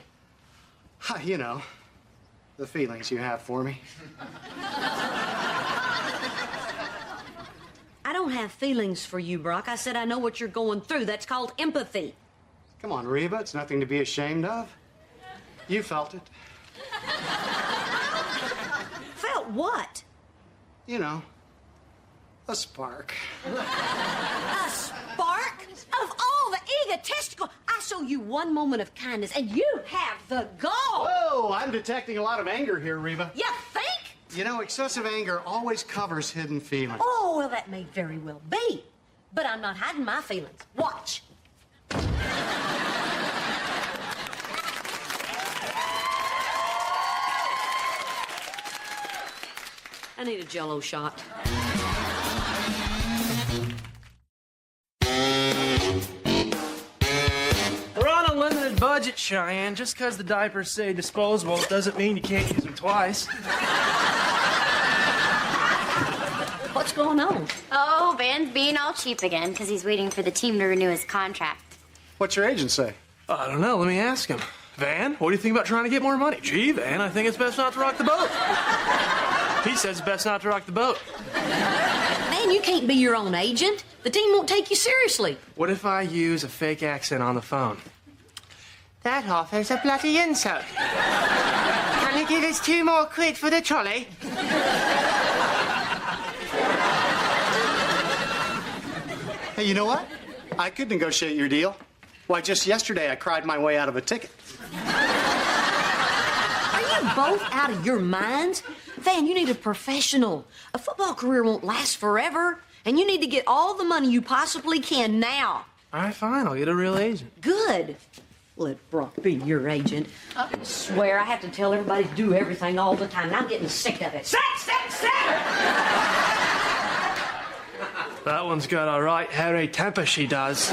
You know, the feelings you have for me. I don't have feelings for you, Brock. I said I know what you're going through. That's called empathy. Come on, Reba, it's nothing to be ashamed of. You felt it. Felt what? You know, a spark. A spark? Of all the egotistical... I show you one moment of kindness, and you have the gall. Whoa, I'm detecting a lot of anger here, Reba. You think? You know, excessive anger always covers hidden feelings. Oh, well, that may very well be. But I'm not hiding my feelings. Watch. I need a Jell-O shot. We're on a limited budget, Cheyenne. Just because the diapers say disposable doesn't mean you can't use them twice. What's going on? Oh, Van's being all cheap again because he's waiting for the team to renew his contract. What's your agent say? I don't know. Let me ask him. Van, what do you think about trying to get more money? Gee, Van, I think it's best not to rock the boat. He says it's best not to rock the boat. Man, you can't be your own agent. The team won't take you seriously. What if I use a fake accent on the phone? That offers a bloody insult. Can you give us 2 more quid for the trolley? Hey, you know what? I could negotiate your deal. Why, just yesterday I cried my way out of a ticket. Are you both out of your minds? Van, you need a professional. A football career won't last forever, and you need to get all the money you possibly can now. All right, fine. I'll get a real agent. Good. Let Brock be your agent. I swear I have to tell everybody to do everything all the time, and I'm getting sick of it. Sick! That one's got a right hairy temper, she does.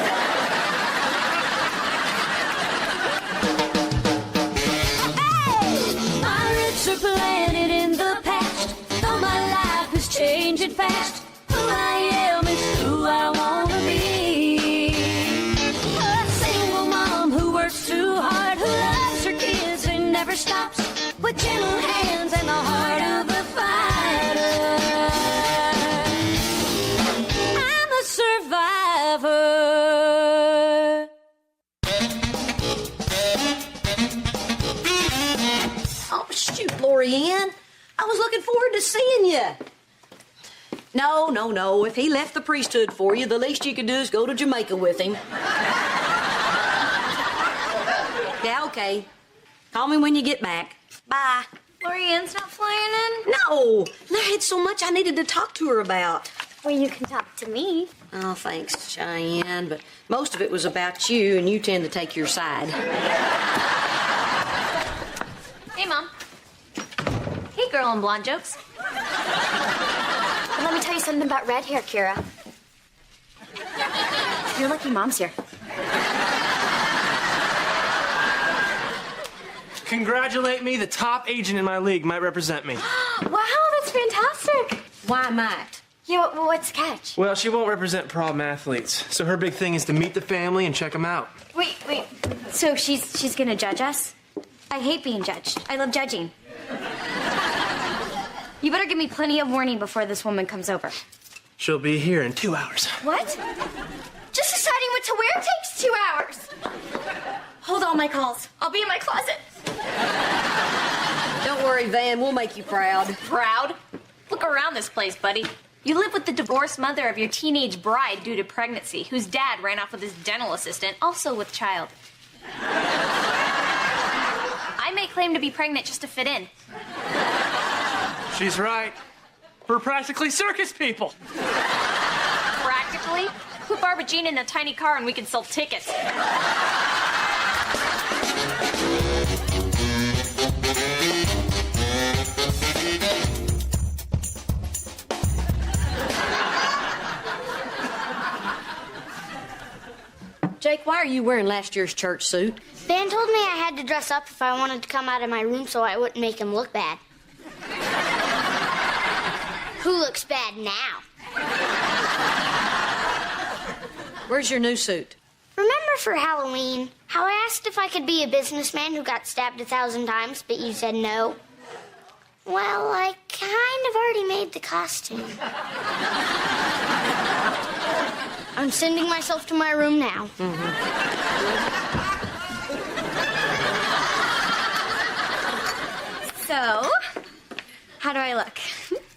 Are planted in the past, though my life is changing fast. Who I am is who I wanna be. A single mom who works too hard, who loves her kids and never stops, with gentle hands and the heart of a fighter. I'm a survivor. Oh, shoot, Lorianne. I was looking forward to seeing you. No. If he left the priesthood for you, the least you could do is go to Jamaica with him. Yeah, okay. Call me when you get back. Bye. Lorianne's not flying in? No. I had so much I needed to talk to her about. Well, you can talk to me. Oh, thanks, Cheyenne, but most of it was about you, and you tend to take your side. Hey, Mom. Hey, girl in blonde jokes. And let me tell you something about red hair, Kira. You're lucky Mom's here. Congratulate me. The top agent in my league might represent me. Wow, that's fantastic. Why might? Yeah, what's the catch? Well, she won't represent problem athletes. So her big thing is to meet the family and check them out. Wait. So she's gonna judge us? I hate being judged. I love judging. You better give me plenty of warning before this woman comes over. She'll be here in 2 hours. What? Just deciding what to wear takes 2 hours. Hold all my calls. I'll be in my closet. Don't worry, Van. We'll make you proud. Proud? Look around this place, buddy. You live with the divorced mother of your teenage bride due to pregnancy, whose dad ran off with his dental assistant, also with child. I may claim to be pregnant just to fit in. She's right. We're practically circus people. Practically? Put Barbara Jean in a tiny car and we can sell tickets. Jake, why are you wearing last year's church suit? Ben told me I had to dress up if I wanted to come out of my room so I wouldn't make him look bad. Who looks bad now? Where's your new suit? Remember for Halloween, how I asked if I could be a businessman who got stabbed 1,000 times, but you said no? Well, I kind of already made the costume. I'm sending myself to my room now. So, how do I look?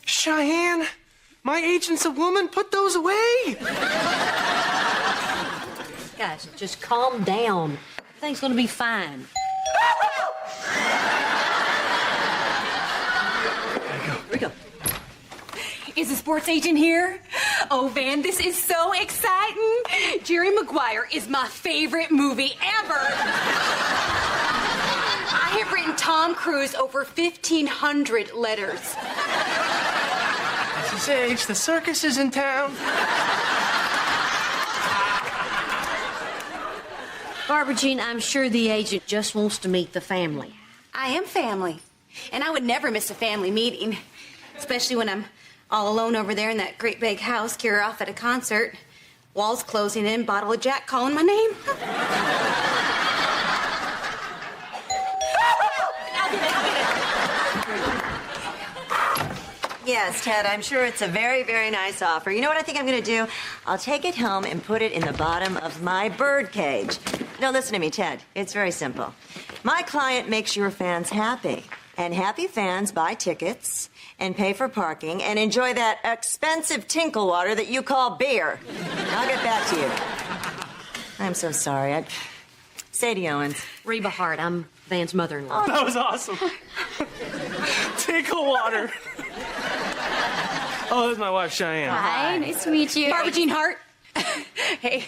Cheyenne, my agent's a woman. Put those away. Guys, just calm down. Everything's gonna be fine. Here we go. Is the sports agent here? Oh, Van, this is so exciting. Jerry Maguire is my favorite movie ever. I have written Tom Cruise over 1,500 letters. This is Age. The circus is in town. Barbara Jean, I'm sure the agent just wants to meet the family. I am family, and I would never miss a family meeting, especially when I'm all alone over there in that great big house, Kira off at a concert, walls closing in, bottle of Jack calling my name. Yes, Ted, I'm sure it's a very, very nice offer. You know what I think I'm going to do? I'll take it home and put it in the bottom of my bird cage. Now, listen to me, Ted. It's very simple. My client makes your fans happy, and happy fans buy tickets and pay for parking and enjoy that expensive tinkle water that you call beer. I'll get back to you. I'm so sorry. Sadie Owens. Reba Hart, I'm Van's mother-in-law. Oh, that was awesome. Tinkle water. Oh, that's my wife, Cheyenne. Hi, nice to meet you. Barbara Jean Hart. Hey,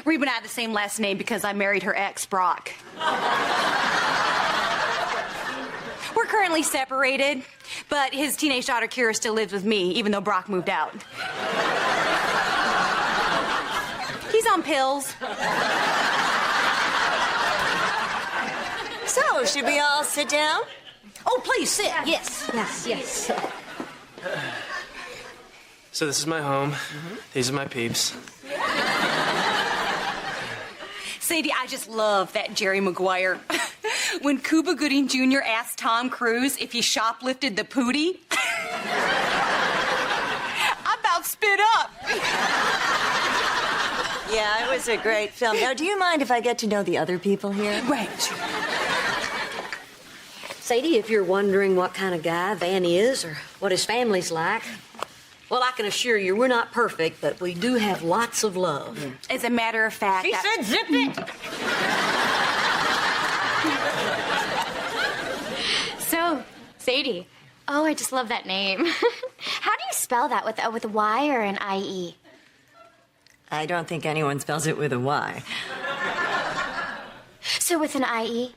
Reba and I have the same last name because I married her ex, Brock. We're currently separated, but his teenage daughter, Kira, still lives with me, even though Brock moved out. He's on pills. So, should we all sit down? Oh, please sit. Yes. So this is my home. These are my peeps. Sadie, I just love that Jerry Maguire. When Cuba Gooding Jr. asked Tom Cruise if he shoplifted the pootie, I about spit up. Yeah, it was a great film. Now, do you mind if I get to know the other people here? Right. Sadie, if you're wondering what kind of guy Van is or what his family's like, well, I can assure you we're not perfect, but we do have lots of love. As a matter of fact... She said zip it! So, Sadie. Oh, I just love that name. How do you spell that? With a Y or an I-E? I don't think anyone spells it with a Y. So with an I-E?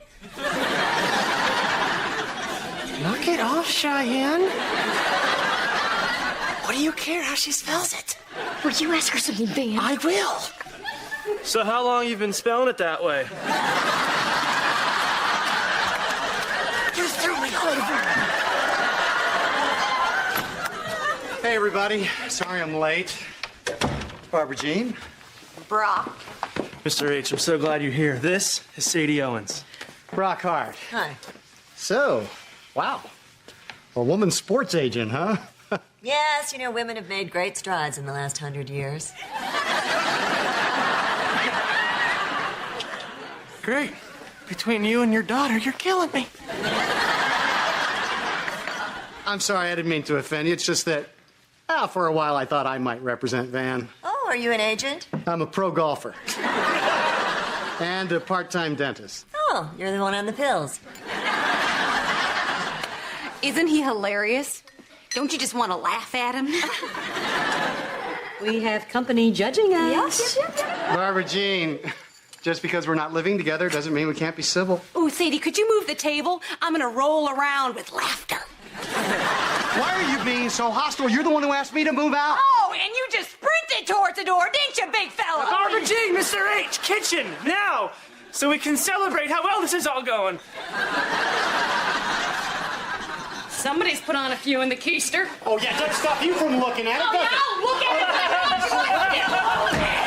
Knock it off, Cheyenne. What do you care how she spells it? Will you ask her something, Van? I will. So how long you been spelling it that way? just threw me over. Hey, everybody. Sorry I'm late. Barbara Jean. Brock. Mr. H, I'm so glad you're here. This is Sadie Owens. Brock Hart. Hi. So, wow. A woman sports agent, huh? Yes, you know, women have made great strides in the last 100 years. Great. Between you and your daughter, you're killing me. I'm sorry, I didn't mean to offend you. It's just that, for a while I thought I might represent Van. Oh, are you an agent? I'm a pro golfer. And a part-time dentist. Oh, you're the one on the pills. Isn't he hilarious? Don't you just want to laugh at him? We have company judging us. Barbara Jean, just because we're not living together doesn't mean we can't be civil. Oh, Sadie, could you move the table? I'm going to roll around with laughter. Why are you being so hostile? You're the one who asked me to move out. Oh, and you just sprinted towards the door, didn't you, big fella? Barbara Jean, Mr. H, kitchen, now, so we can celebrate how well this is all going. Somebody's put on a few in the keister. Oh, yeah, doesn't stop you from looking at it, does it? Oh, look at it!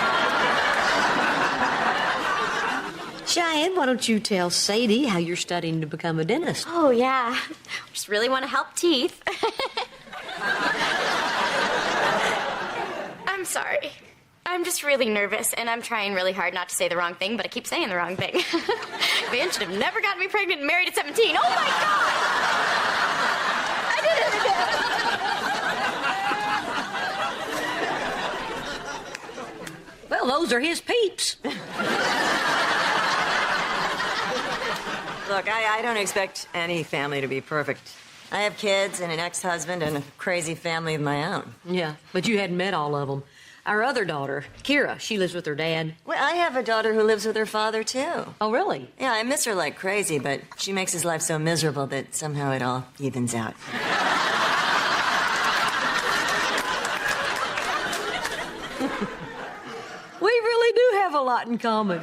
Cheyenne, why don't you tell Sadie how you're studying to become a dentist? Oh, yeah. Just really want to help teeth. I'm sorry. I'm just really nervous, and I'm trying really hard not to say the wrong thing, but I keep saying the wrong thing. Van should have never gotten me pregnant and married at 17. Oh, my God! I did it again! Well, those are his peeps. Look, I don't expect any family to be perfect. I have kids and an ex-husband and a crazy family of my own. Yeah, but you hadn't met all of them. Our other daughter, Kira, she lives with her dad. Well, I have a daughter who lives with her father, too. Oh, really? Yeah, I miss her like crazy, but she makes his life so miserable that somehow it all evens out. We really do have a lot in common.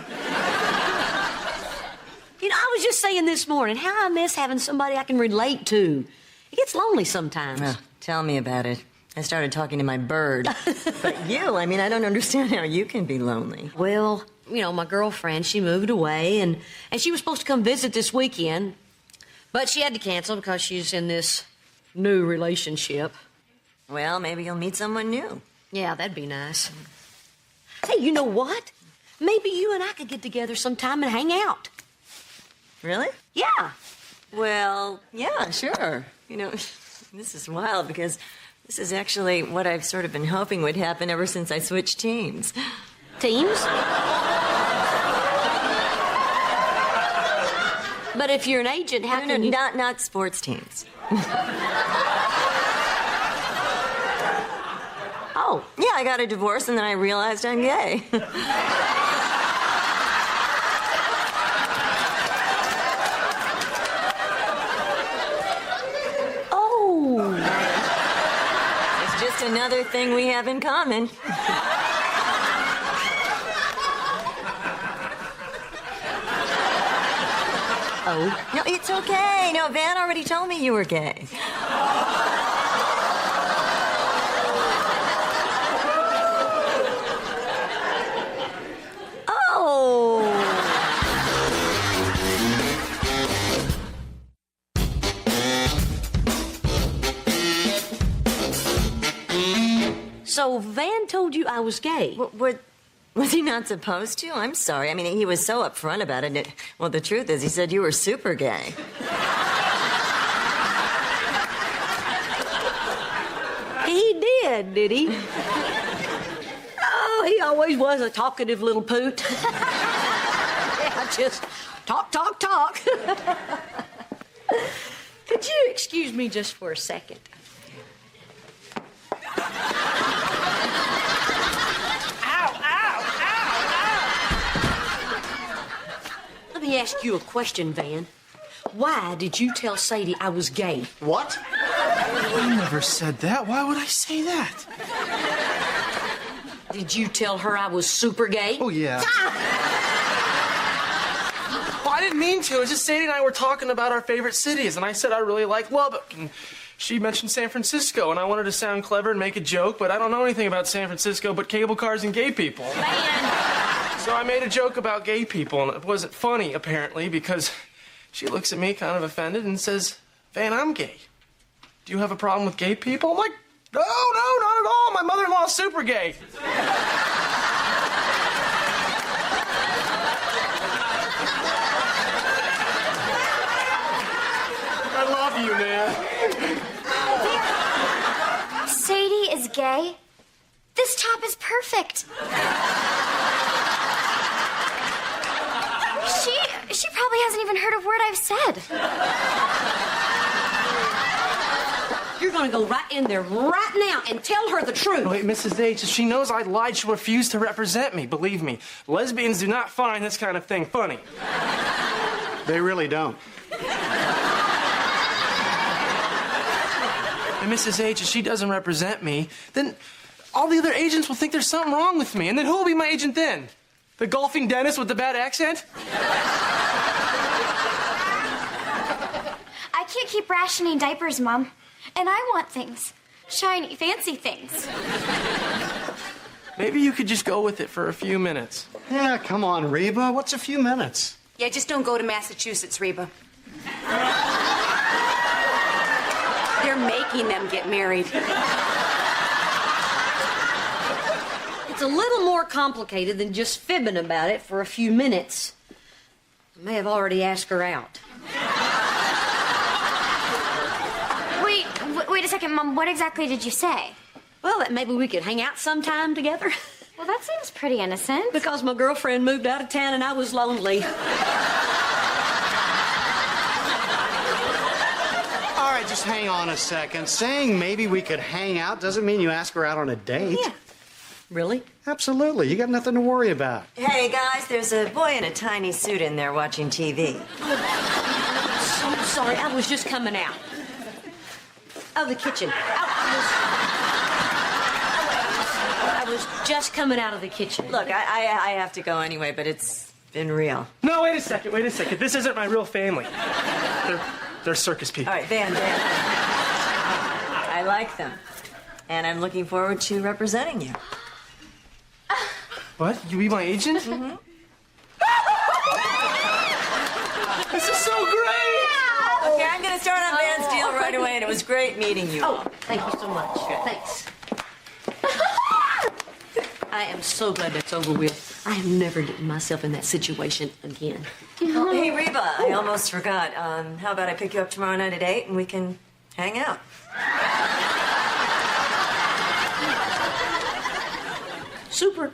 You know, I was just saying this morning how I miss having somebody I can relate to. It gets lonely sometimes. Well, tell me about it. I started talking to my bird. But you, I mean, I don't understand how you can be lonely. Well, you know, my girlfriend, she moved away, and she was supposed to come visit this weekend, but she had to cancel because she's in this new relationship. Well, maybe you'll meet someone new. Yeah, that'd be nice. Hey, you know what? Maybe you and I could get together sometime and hang out. Really? Yeah. Well, yeah, sure. You know, this is wild because this is actually what I've sort of been hoping would happen ever since I switched teams. Teams? But if you're an agent, how can you... Not sports teams. Oh. Yeah, I got a divorce and then I realized I'm gay. Oh. It's just another thing we have in common. Oh. No, it's okay. No, Van already told me you were gay. Oh. So Van told you I was gay? Was he not supposed to? I'm sorry. I mean, he was so upfront about it. Well, the truth is, he said you were super gay. He did he? Oh, he always was a talkative little poot. Yeah, just talk. Could you excuse me just for a second? Let me ask you a question, Van. Why did you tell Sadie I was gay? What? I never said that. Why would I say that? Did you tell her I was super gay? Oh, yeah. Why didn't mean to. It was just Sadie and I were talking about our favorite cities, and I said I really like Lubbock, and she mentioned San Francisco, and I wanted to sound clever and make a joke, but I don't know anything about San Francisco but cable cars and gay people. So I made a joke about gay people, and it wasn't funny, apparently, because she looks at me kind of offended and says, Van, I'm gay. Do you have a problem with gay people? I'm like, no, not at all. My mother-in-law's super gay. I love you, man. Sadie is gay? This top is perfect. She probably hasn't even heard a word I've said. You're gonna go right in there right now and tell her the truth. Wait, Mrs. H, if she knows I lied, she'll refuse to represent me. Believe me, lesbians do not find this kind of thing funny. They really don't. And Mrs. H, if she doesn't represent me, then all the other agents will think there's something wrong with me. And then who will be my agent then? The golfing dentist with the bad accent? I can't keep rationing diapers, Mom. And I want things. Shiny, fancy things. Maybe you could just go with it for a few minutes. Yeah, come on, Reba. What's a few minutes? Yeah, just don't go to Massachusetts, Reba. They're making them get married. It's a little more complicated than just fibbing about it for a few minutes. I may have already asked her out. Wait a second, Mom. What exactly did you say? Well, that maybe we could hang out sometime together. Well, that seems pretty innocent. Because my girlfriend moved out of town and I was lonely. All right, just hang on a second. Saying maybe we could hang out doesn't mean you ask her out on a date. Yeah. Really? Absolutely. You got nothing to worry about. Hey, guys, there's a boy in a tiny suit in there watching TV. So sorry, I was just coming out. Oh, the kitchen. I was just coming out of the kitchen. Look, I have to go anyway, but it's been real. No, wait a second. This isn't my real family. They're circus people. All right, Van. I like them. And I'm looking forward to representing you. What? You be my agent? Mm-hmm. This is so great! Okay, I'm going to start on Van's deal right away, and it was great meeting you. Oh, thank you so much. Thanks. I am so glad that's over with. I am never getting myself in that situation again. Oh, hey, Reba, I almost forgot. How about I pick you up tomorrow night at 8 and we can hang out? Super.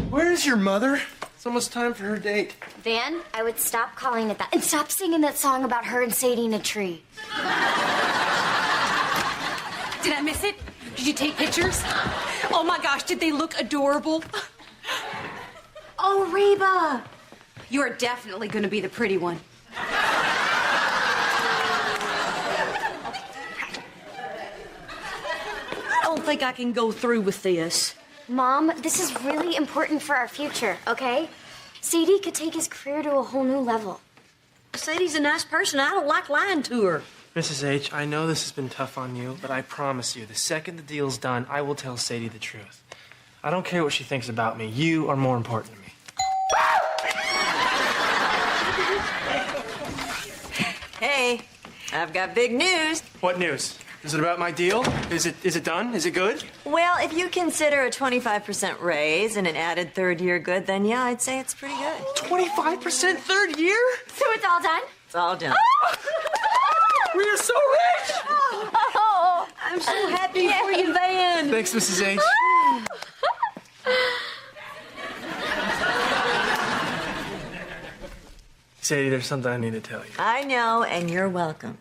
Where's your mother? It's almost time for her date. Van, I would stop calling it that and stop singing that song about her and Sadie in a tree. Did I miss it? Did you take pictures? Oh my gosh, did they look adorable? Oh, Reba, you're definitely going to be the pretty one. I don't think I can go through with this. Mom, this is really important for our future, okay? Sadie could take his career to a whole new level. Sadie's a nice person. I don't like lying to her. Mrs. H, I know this has been tough on you, but I promise you, the second the deal's done, I will tell Sadie the truth. I don't care what she thinks about me. You are more important to me. Hey, I've got big news. What news? Is it about my deal? Is it done? Is it good? Well, if you consider a 25% raise and an added third-year good, then yeah, I'd say it's pretty good. 25% third year? So it's all done? It's all done. We are so rich! Oh, I'm so happy for you, Van. Thanks, Mrs. H. Sadie, there's something I need to tell you. I know, and you're welcome.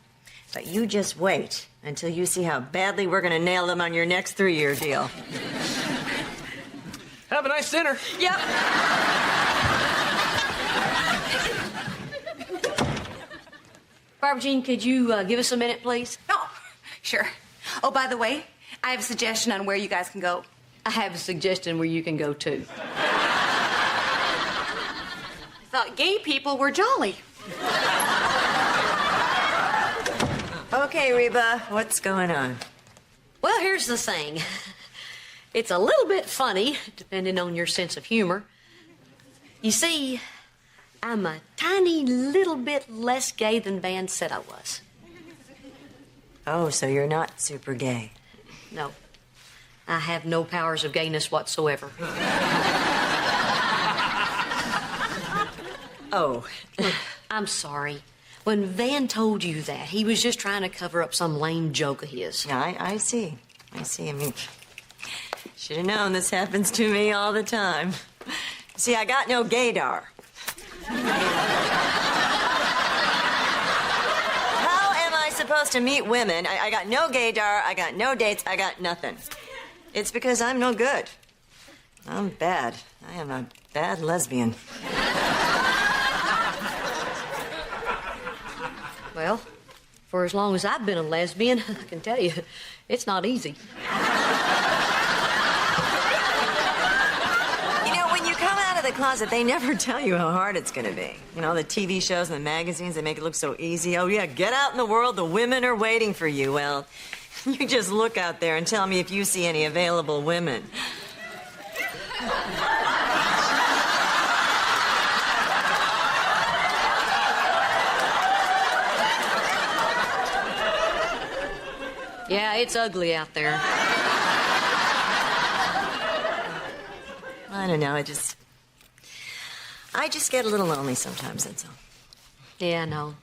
But you just wait until you see how badly we're going to nail them on your next 3-year deal. Have a nice dinner. Yep. Barbara Jean, could you give us a minute, please? Oh, Sure. Oh, by the way, I have a suggestion on where you guys can go. I have a suggestion where you can go too. I thought gay people were jolly. Okay, Reba, what's going on? Well, here's the thing. It's a little bit funny, depending on your sense of humor. You see, I'm a tiny little bit less gay than Van said I was. Oh, so you're not super gay. No. I have no powers of gayness whatsoever. Oh. Look, I'm sorry. When Van told you that, he was just trying to cover up some lame joke of his. Yeah, I see. I mean, should have known this happens to me all the time. See, I got no gaydar. How am I supposed to meet women? I got no gaydar, I got no dates, I got nothing. It's because I'm no good. I'm bad. I am a bad lesbian. Well, for as long as I've been a lesbian, I can tell you, it's not easy. You know, when you come out of the closet, they never tell you how hard it's going to be. You know, the TV shows and the magazines, they make it look so easy. Oh, yeah, get out in the world. The women are waiting for you. Well, you just look out there and tell me if you see any available women. Yeah, it's ugly out there. I don't know, I just get a little lonely sometimes, that's all. Yeah, I know.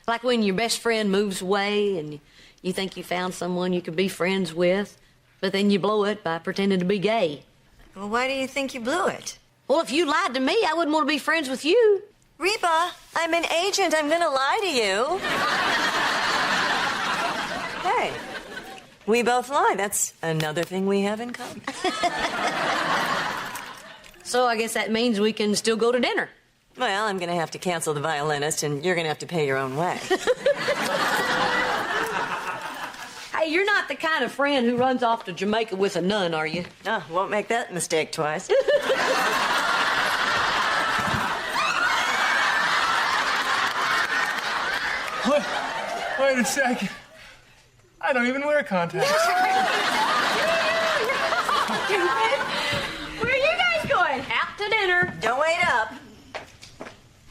Like when your best friend moves away and you think you found someone you could be friends with, but then you blow it by pretending to be gay. Well, why do you think you blew it? Well, if you lied to me, I wouldn't want to be friends with you. Reba, I'm an agent. I'm gonna lie to you. Hey, we both lie. That's another thing we have in common. So I guess that means we can still go to dinner. Well, I'm gonna have to cancel the violinist, and you're gonna have to pay your own way. Hey, you're not the kind of friend who runs off to Jamaica with a nun, are you? No, won't make that mistake twice. Wait a second. I don't even wear contacts. Where are you guys going? Out to dinner. Don't wait up.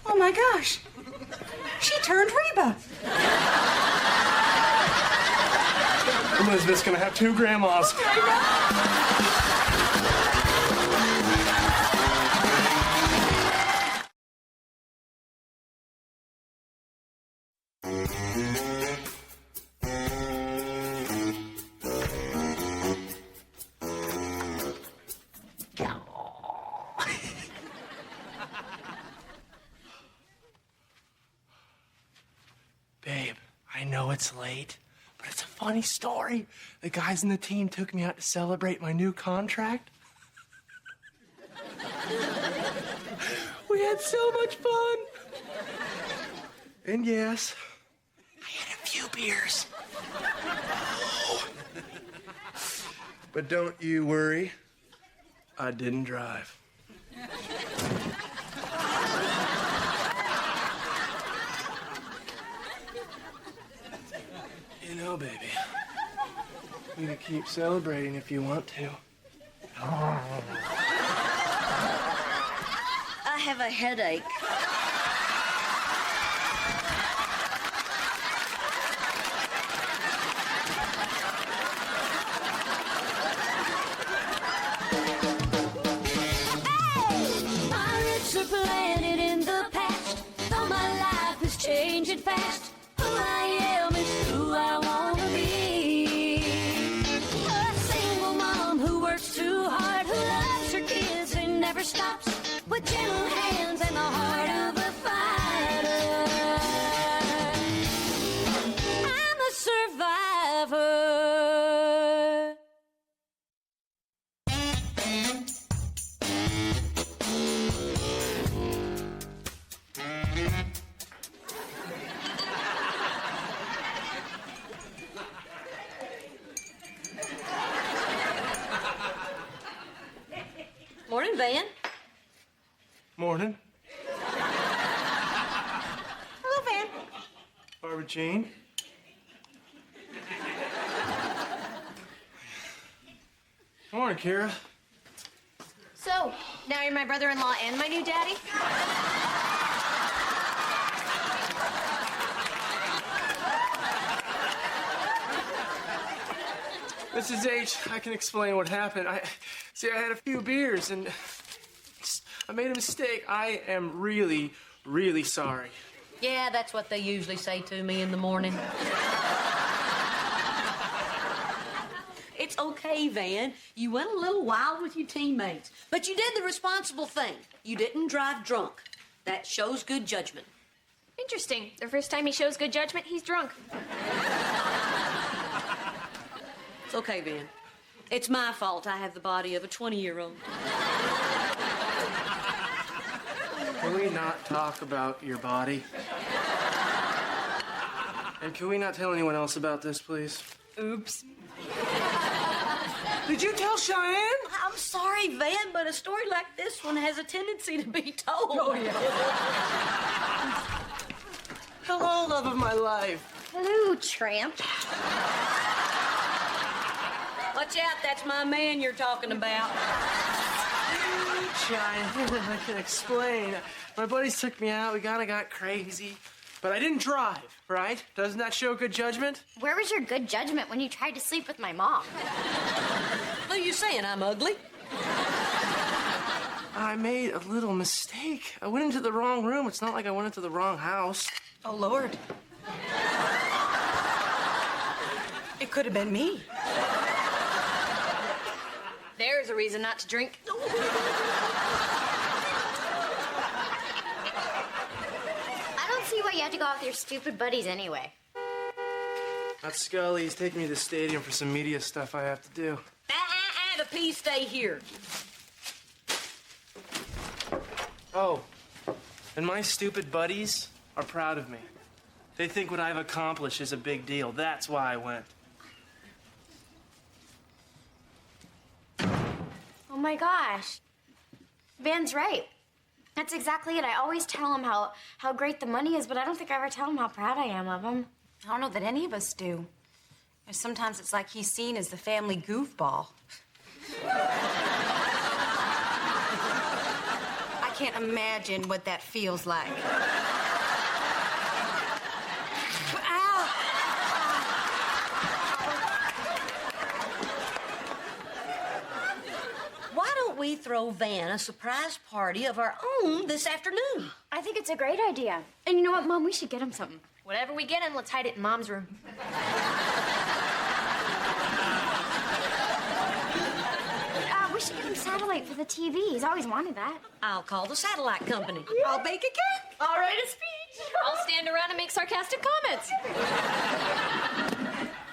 Oh my gosh. She turned Reba. Elizabeth's gonna have two grandmas. Babe, I know it's late, but it's a funny story. The guys in the team took me out to celebrate my new contract. We had so much fun. And yes, I had a few beers. But don't you worry, I didn't drive. You know, baby, we can keep celebrating if you want to. I have a headache. My roots are planted in the past, though my life is changing fast. Who I am is who I wanna be. A single mom who works too hard, who loves her kids and never stops, with gentle hands and the heart of a fighter. I'm a survivor. Morning, Van. Morning. Hello, Van. Barbara Jean. Morning, Kira. So, now you're my brother-in-law and my new daddy? Mrs. H, I can explain what happened. I had a few beers and I made a mistake. I am really, really sorry. Yeah, that's what they usually say to me in the morning. It's okay, Van. You went a little wild with your teammates, but you did the responsible thing. You didn't drive drunk. That shows good judgment. Interesting. The first time he shows good judgment, he's drunk. It's okay, Van. It's my fault I have the body of a 20-year-old. Can we not talk about your body? And can we not tell anyone else about this, please? Oops. Did you tell Cheyenne? I'm sorry, Van, but a story like this one has a tendency to be told. Oh, yeah. Hello, love of my life. Hello, tramp. Watch out, that's my man you're talking about. Cheyenne, I can explain. My buddies took me out. We kind of got crazy. But I didn't drive, right? Doesn't that show good judgment? Where was your good judgment when you tried to sleep with my mom? What are you saying, I'm ugly? I made a little mistake. I went into the wrong room. It's not like I went into the wrong house. Oh, Lord. It could have been me. There's a reason not to drink. I don't see why you have to go out with your stupid buddies anyway. That's Scully. He's taking me to the stadium for some media stuff I have to do. The peas stay here. Oh, and my stupid buddies are proud of me. They think what I've accomplished is a big deal. That's why I went. Oh my gosh. Van's right. That's exactly it. I always tell him how great the money is, but I don't think I ever tell him how proud I am of him. I don't know that any of us do. And sometimes it's like he's seen as the family goofball. I can't imagine what that feels like. Ow! Why don't we throw Van a surprise party of our own this afternoon? I think it's a great idea. And you know what, Mom? We should get him something. Whatever we get him, let's hide it in Mom's room. We should get him satellite for the TV. He's always wanted that. I'll call the satellite company. I'll bake a cake. I'll write a speech. I'll stand around and make sarcastic comments.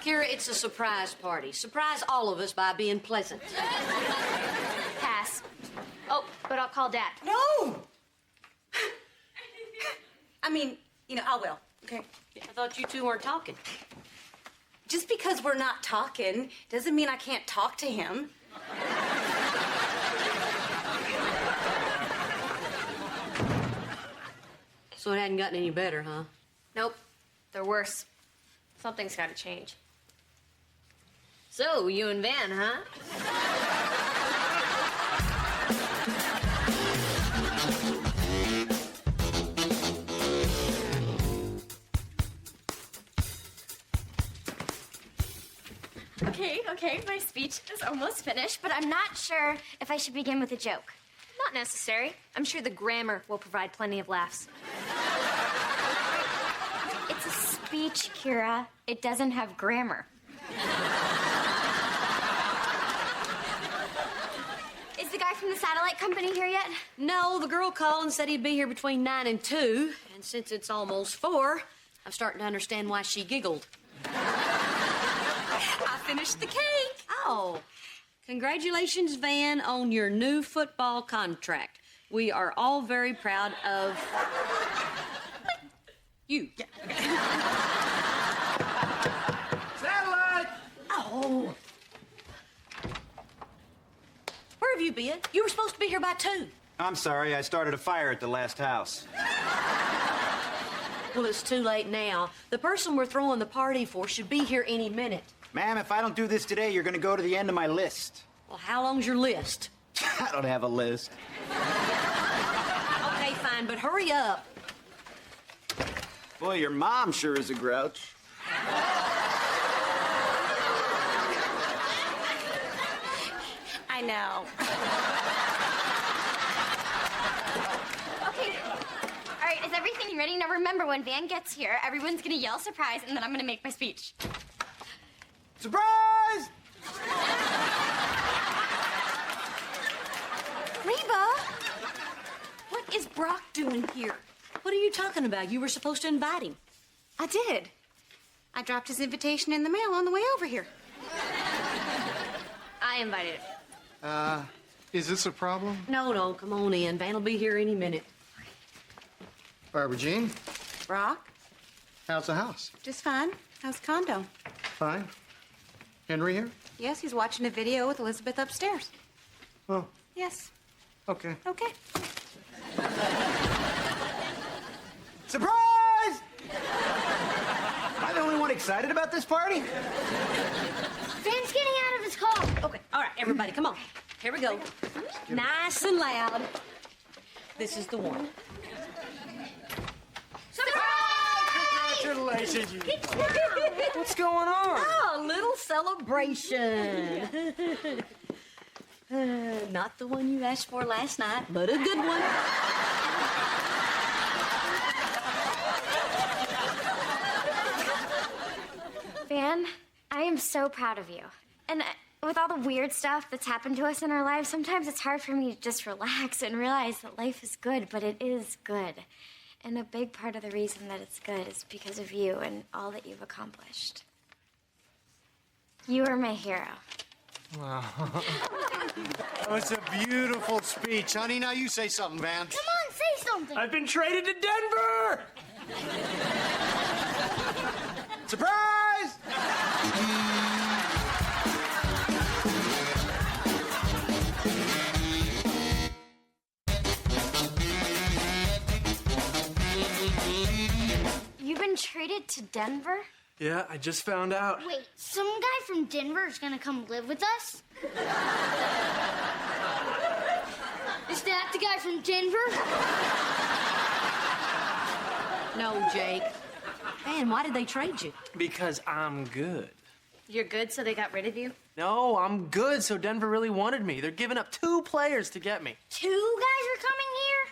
Kira, it's a surprise party. Surprise all of us by being pleasant. Pass. Oh, but I'll call Dad. No! I mean, I will. Okay. I thought you two weren't talking. Just because we're not talking doesn't mean I can't talk to him. So it hadn't gotten any better, huh? Nope. They're worse. Something's got to change. So, you and Van, huh? Okay, my speech is almost finished, but I'm not sure if I should begin with a joke. Not necessary. I'm sure the grammar will provide plenty of laughs. It's a speech, Kira. It doesn't have grammar. Is the guy from the satellite company here yet? No, the girl called and said he'd be here between 9 and 2. And since it's almost 4, I'm starting to understand why she giggled. I finished the cake. Oh, congratulations, Van, on your new football contract. We are all very proud of you. Satellite! Oh. Where have have you been? You were supposed to be here by 2. I'm sorry, I started a fire at the last house. Well, it's too late now. The person we're throwing the party for should be here any minute. Ma'am, if I don't do this today, you're gonna go to the end of my list. Well, how long's your list? I don't have a list. Okay, fine, but hurry up. Boy, your mom sure is a grouch. I know. Okay. All right, is everything ready? Now remember, when Van gets here, everyone's gonna yell surprise, and then I'm gonna make my speech. Surprise! Reba! What is Brock doing here? What are you talking about? You were supposed to invite him. I did. I dropped his invitation in the mail on the way over here. I invited him. Is this a problem? No, come on in. Van will be here any minute. Barbara Jean, Brock? how's the house? Just fine. How's the condo? Fine. Henry here? Yes, he's watching a video with Elizabeth upstairs. Oh, Yes. okay. Okay. Surprise! Am I the only one excited about this party? Van's getting out of his car. Okay, all right, everybody, come on. Here we go. Nice and loud. This is the one. Congratulations, you. What's going on? Oh, a little celebration. Not the one you asked for last night, but a good one. Van, I am so proud of you. And with all the weird stuff that's happened to us in our lives, sometimes it's hard for me to just relax and realize that life is good, but it is good. And a big part of the reason that it's good is because of you and all that you've accomplished. You are my hero. Wow. That was a beautiful speech. Honey, now you say something, Van. Come on, say something. I've been traded to Denver! Surprise! You've been traded to Denver? Yeah, I just found out. Wait, some guy from Denver is gonna come live with us? Is that the guy from Denver? No, Jake. Man, why did they trade you? Because I'm good. You're good, so they got rid of you? No, I'm good, so Denver really wanted me. They're giving up 2 players to get me. 2 guys are coming here?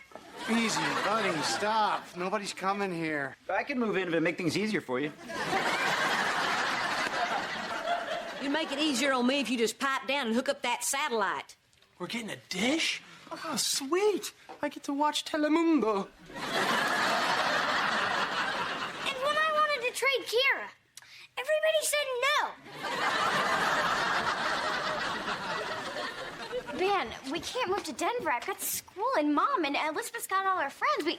Easy, buddy, stop. Nobody's coming here. I can move in if it make things easier for you. You'd make it easier on me if you just pipe down and hook up that satellite. We're getting a dish? Oh, sweet. I get to watch Telemundo. And when I wanted to trade Kira, everybody said no. Man, we can't move to Denver. I've got school and Mom and Elizabeth's got all our friends. We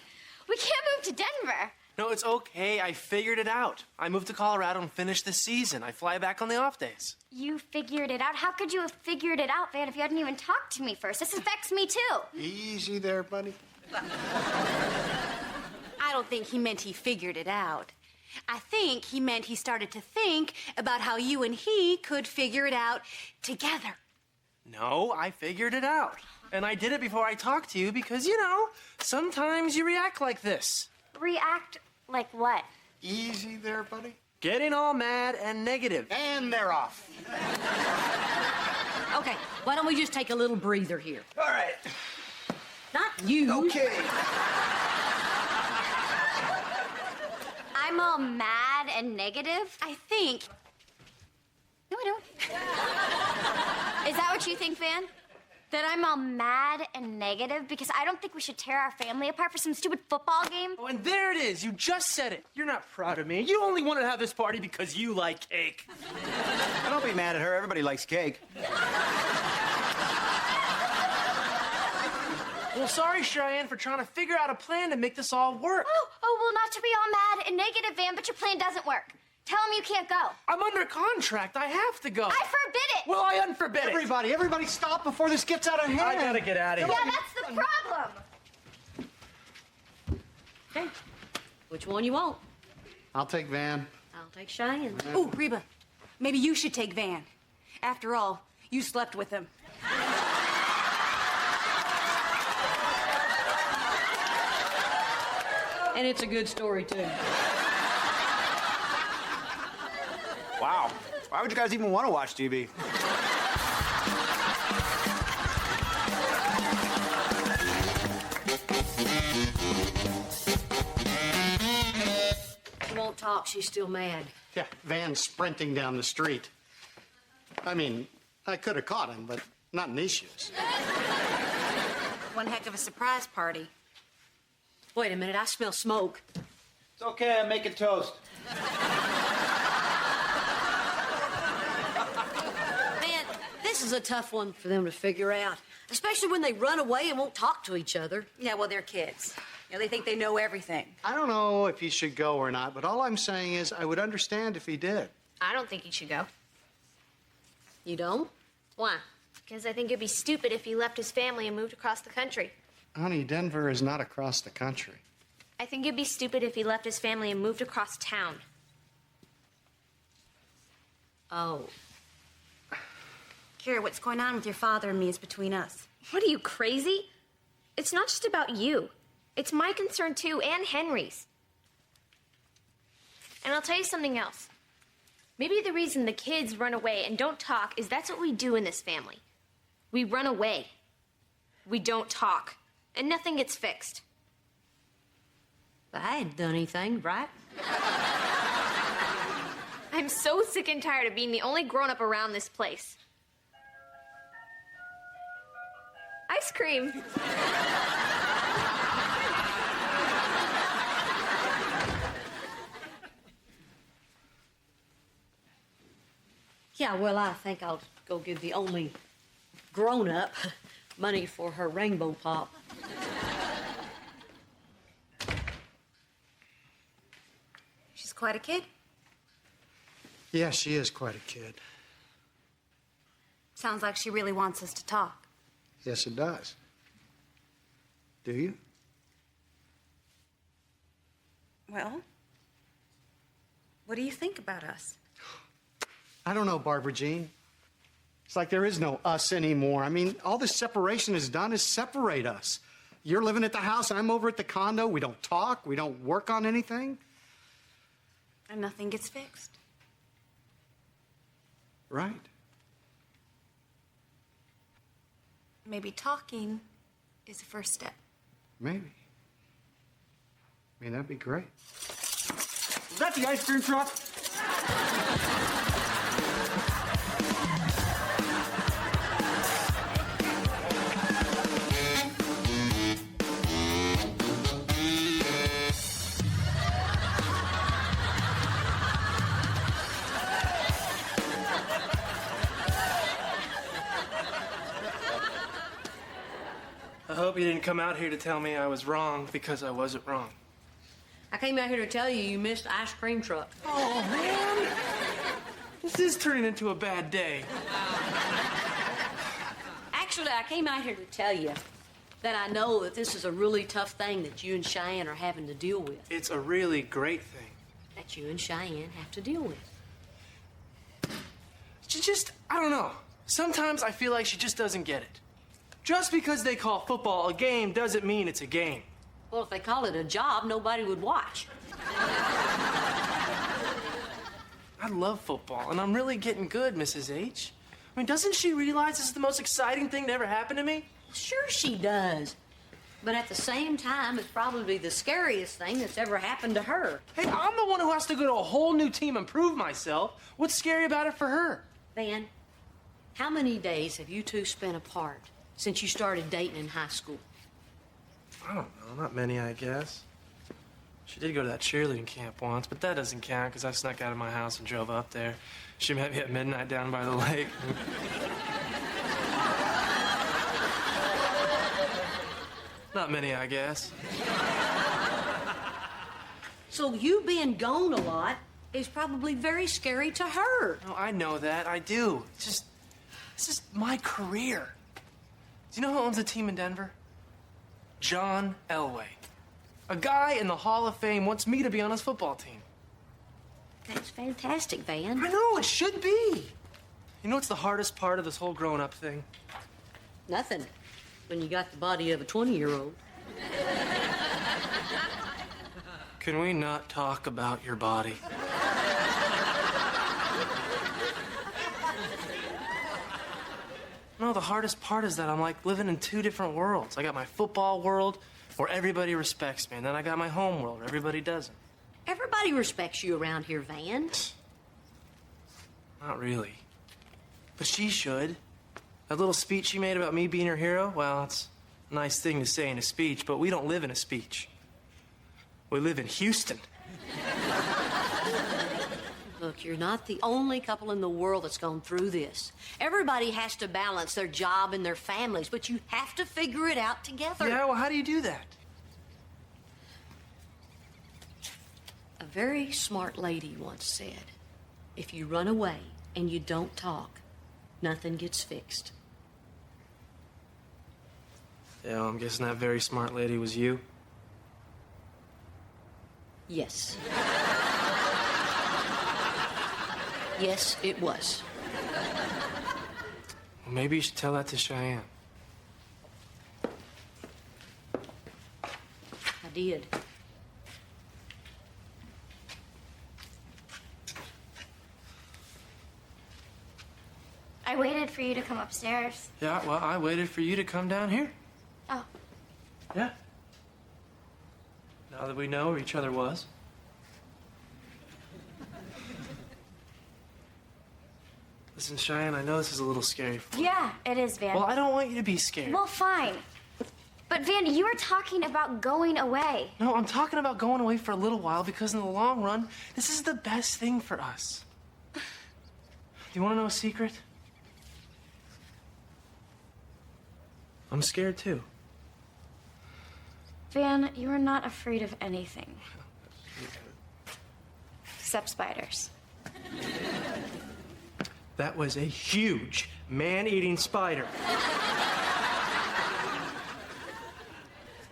can't move to Denver. No, it's okay. I figured it out. I moved to Colorado and finished the season. I fly back on the off days. You figured it out? How could you have figured it out, Van, if you hadn't even talked to me first? This affects me, too. Easy there, buddy. I don't think he meant he figured it out. I think he meant he started to think about how you and he could figure it out together. No, I figured it out. And I did it before I talked to you because, you know, sometimes you react like this. React like what? Easy there, buddy. Getting all mad and negative. And they're off. Okay, why don't we just take a little breather here? All right. Not you. Okay. I'm all mad and negative? I think. No, I don't. Is that what you think, Van? That I'm all mad and negative because I don't think we should tear our family apart for some stupid football game? Oh, and there it is. You just said it. You're not proud of me. You only want to have this party because you like cake. Don't be mad at her. Everybody likes cake. Well, sorry, Cheyenne, for trying to figure out a plan to make this all work. Oh, well, not to be all mad and negative, Van, but your plan doesn't work. Tell him you can't go. I'm under contract. I have to go. I forbid it. Well, I unforbid it. Everybody stop before this gets out of hand. I gotta get out of here. Yeah, that's the problem. Okay. Which one you want? I'll take Van. I'll take Cheyenne. Oh, Reba, maybe you should take Van. After all, you slept with him. And it's a good story, too. Wow. Why would you guys even want to watch TV? She won't talk. She's still mad. Yeah, Van's sprinting down the street. I mean, I could have caught him, but not in these shoes. One heck of a surprise party. Wait a minute. I smell smoke. It's okay, I'm making toast. Man, this is a tough one for them to figure out. Especially when they run away and won't talk to each other. Yeah, well, they're kids. You know, they think they know everything. I don't know if he should go or not, but all I'm saying is I would understand if he did. I don't think he should go. You don't? Why? Because I think it'd be stupid if he left his family and moved across the country. Honey, Denver is not across the country. I think it'd be stupid if he left his family and moved across town. Oh. Kira, what's going on with your father and me is between us. What are you, crazy? It's not just about you. It's my concern too, and Henry's. And I'll tell you something else. Maybe the reason the kids run away and don't talk is that's what we do in this family. We run away. We don't talk. And nothing gets fixed. But I hadn't done anything, right? I'm so sick and tired of being the only grown-up around this place. Ice cream. Yeah, well, I think I'll go give the only grown-up money for her rainbow pop. She's quite a kid. Yeah, she is quite a kid. Sounds like she really wants us to talk. Yes, it does. Do you? Well, what do you think about us? I don't know, Barbara Jean. It's like there is no us anymore. I mean, all this separation has done is separate us. You're living at the house, I'm over at the condo. We don't talk, we don't work on anything. And nothing gets fixed. Right. Maybe talking is the first step. Maybe. I mean, that'd be great. Is that the ice cream truck? I hope you didn't come out here to tell me I was wrong because I wasn't wrong. I came out here to tell you you missed the ice cream truck. Oh, man. This is turning into a bad day. Actually, I came out here to tell you that I know that this is a really tough thing that you and Cheyenne are having to deal with. It's a really great thing. That you and Cheyenne have to deal with. She just, I don't know. Sometimes I feel like she just doesn't get it. Just because they call football a game doesn't mean it's a game. Well, if they call it a job, nobody would watch. I love football, and I'm really getting good, Mrs. H. I mean, doesn't she realize this is the most exciting thing to ever happen to me? Sure she does. But at the same time, it's probably the scariest thing that's ever happened to her. Hey, I'm the one who has to go to a whole new team and prove myself. What's scary about it for her? Van, how many days have you two spent apart since you started dating in high school? I don't know, not many, I guess. She did go to that cheerleading camp once, but that doesn't count because I snuck out of my house and drove up there. She met me at midnight down by the lake. Not many, I guess. So you being gone a lot is probably very scary to her. No, I know that. I do. It's just, This is my career. Do you know who owns a team in Denver? John Elway. A guy in the Hall of Fame wants me to be on his football team. That's fantastic, Van. I know, it should be. You know what's the hardest part of this whole growing-up thing? Nothing. When you got the body of a 20-year-old. Can we not talk about your body? No, the hardest part is that I'm like living in two different worlds. I got my football world where everybody respects me, and then I got my home world where everybody doesn't. Everybody respects you around here, Van. Not really. But she should. That little speech she made about me being her hero, well, it's a nice thing to say in a speech, but we don't live in a speech. We live in Houston. Look, you're not the only couple in the world that's gone through this. Everybody has to balance their job and their families, but you have to figure it out together. Yeah, well, how do you do that? A very smart lady once said, if you run away and you don't talk, nothing gets fixed. Yeah, well, I'm guessing that very smart lady was you. Yes. Yes, it was. Well, maybe you should tell that to Cheyenne. I did. I waited for you to come upstairs. Yeah, well, I waited for you to come down here. Oh. Yeah. Now that we know where each other was. Listen, Cheyenne, I know this is a little scary for you. Yeah, it is, Van. Well, I don't want you to be scared. Well, fine. But, Van, you were talking about going away. No, I'm talking about going away for a little while because in the long run, this is the best thing for us. Do you want to know a secret? I'm scared, too. Van, you are not afraid of anything. Except spiders. That was a huge man-eating spider.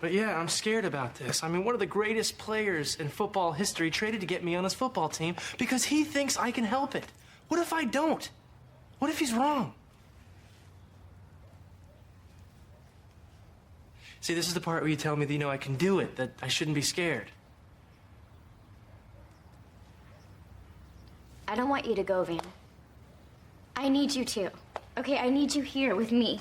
But yeah, I'm scared about this. I mean, one of the greatest players in football history traded to get me on his football team because he thinks I can help it. What if I don't? What if he's wrong? See, this is the part where you tell me that, you know, I can do it, that I shouldn't be scared. I don't want you to go, Van. I need you to. Okay, I need you here with me.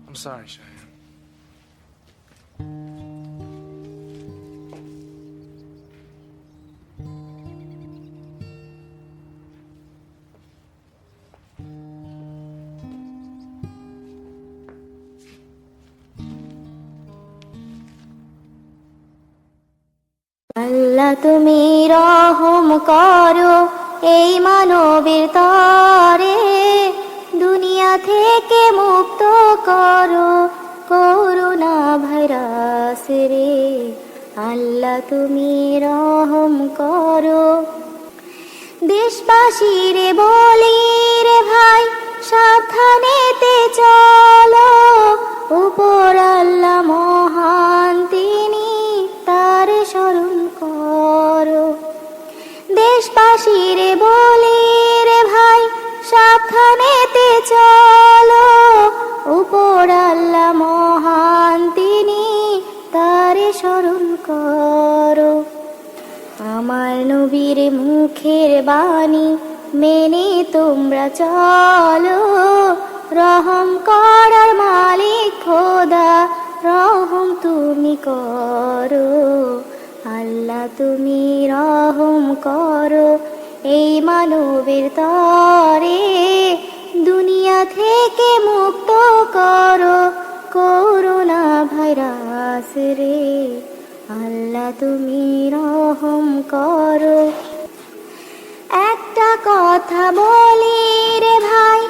I'm sorry, Cheyenne. আল্লাহ তুমি রহম করো এই মানবের তরে দুনিয়া থেকে মুক্ত করো করোনা ভাইরাস রে আল্লাহ তুমি রহম করো দেশবাসী রে বলি রে ভাই সাবধানেতে চলো উপর আল্লাহ মহান তিনি তার স্মরণ করো দেশবাসী রে বলি রে ভাই সাবধানেতে চলো উপর আল্লাহ মহান তিনি তার স্মরণ করো আমার নবীর মুখের বাণী মেনে তোমরা চলো রহম করার মালিক খোদা রহম তুমি করো আল্লাহ তুমি রহম করো এই মানবের তরে দুনিয়া থেকে মুক্ত করো করোনা ভাইরাস রে আল্লাহ তুমি রহম করো একটা কথা বলি রে ভাই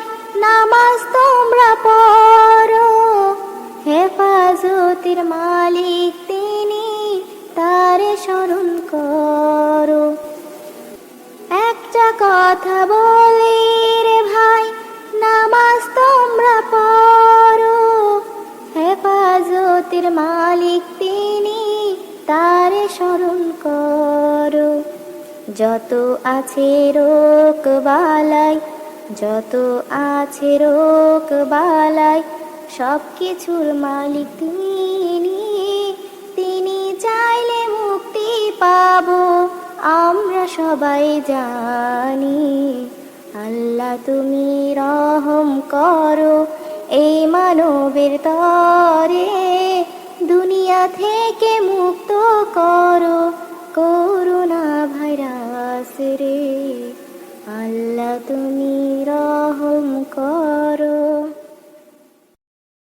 নামাজ তোমরা পড়ো হেফাজত হেফাজতের মালিক তিনি, তারে স্মরণ করো। একটা কথা বলি রে ভাই, নামাজ তোমরা পড়ো, হেফাজতের মালিক তিনি, তারে স্মরণ করো। যত আছে রোগ বালাই, যত আছে রোগ বালাই, সব কিছুর মালিক তিনি, তিনি চাইলে মুক্তি পাবো আমরা সবাই জানি। আল্লাহ তুমি রহম করো এই মানবের তরে, দুনিয়া থেকে মুক্তি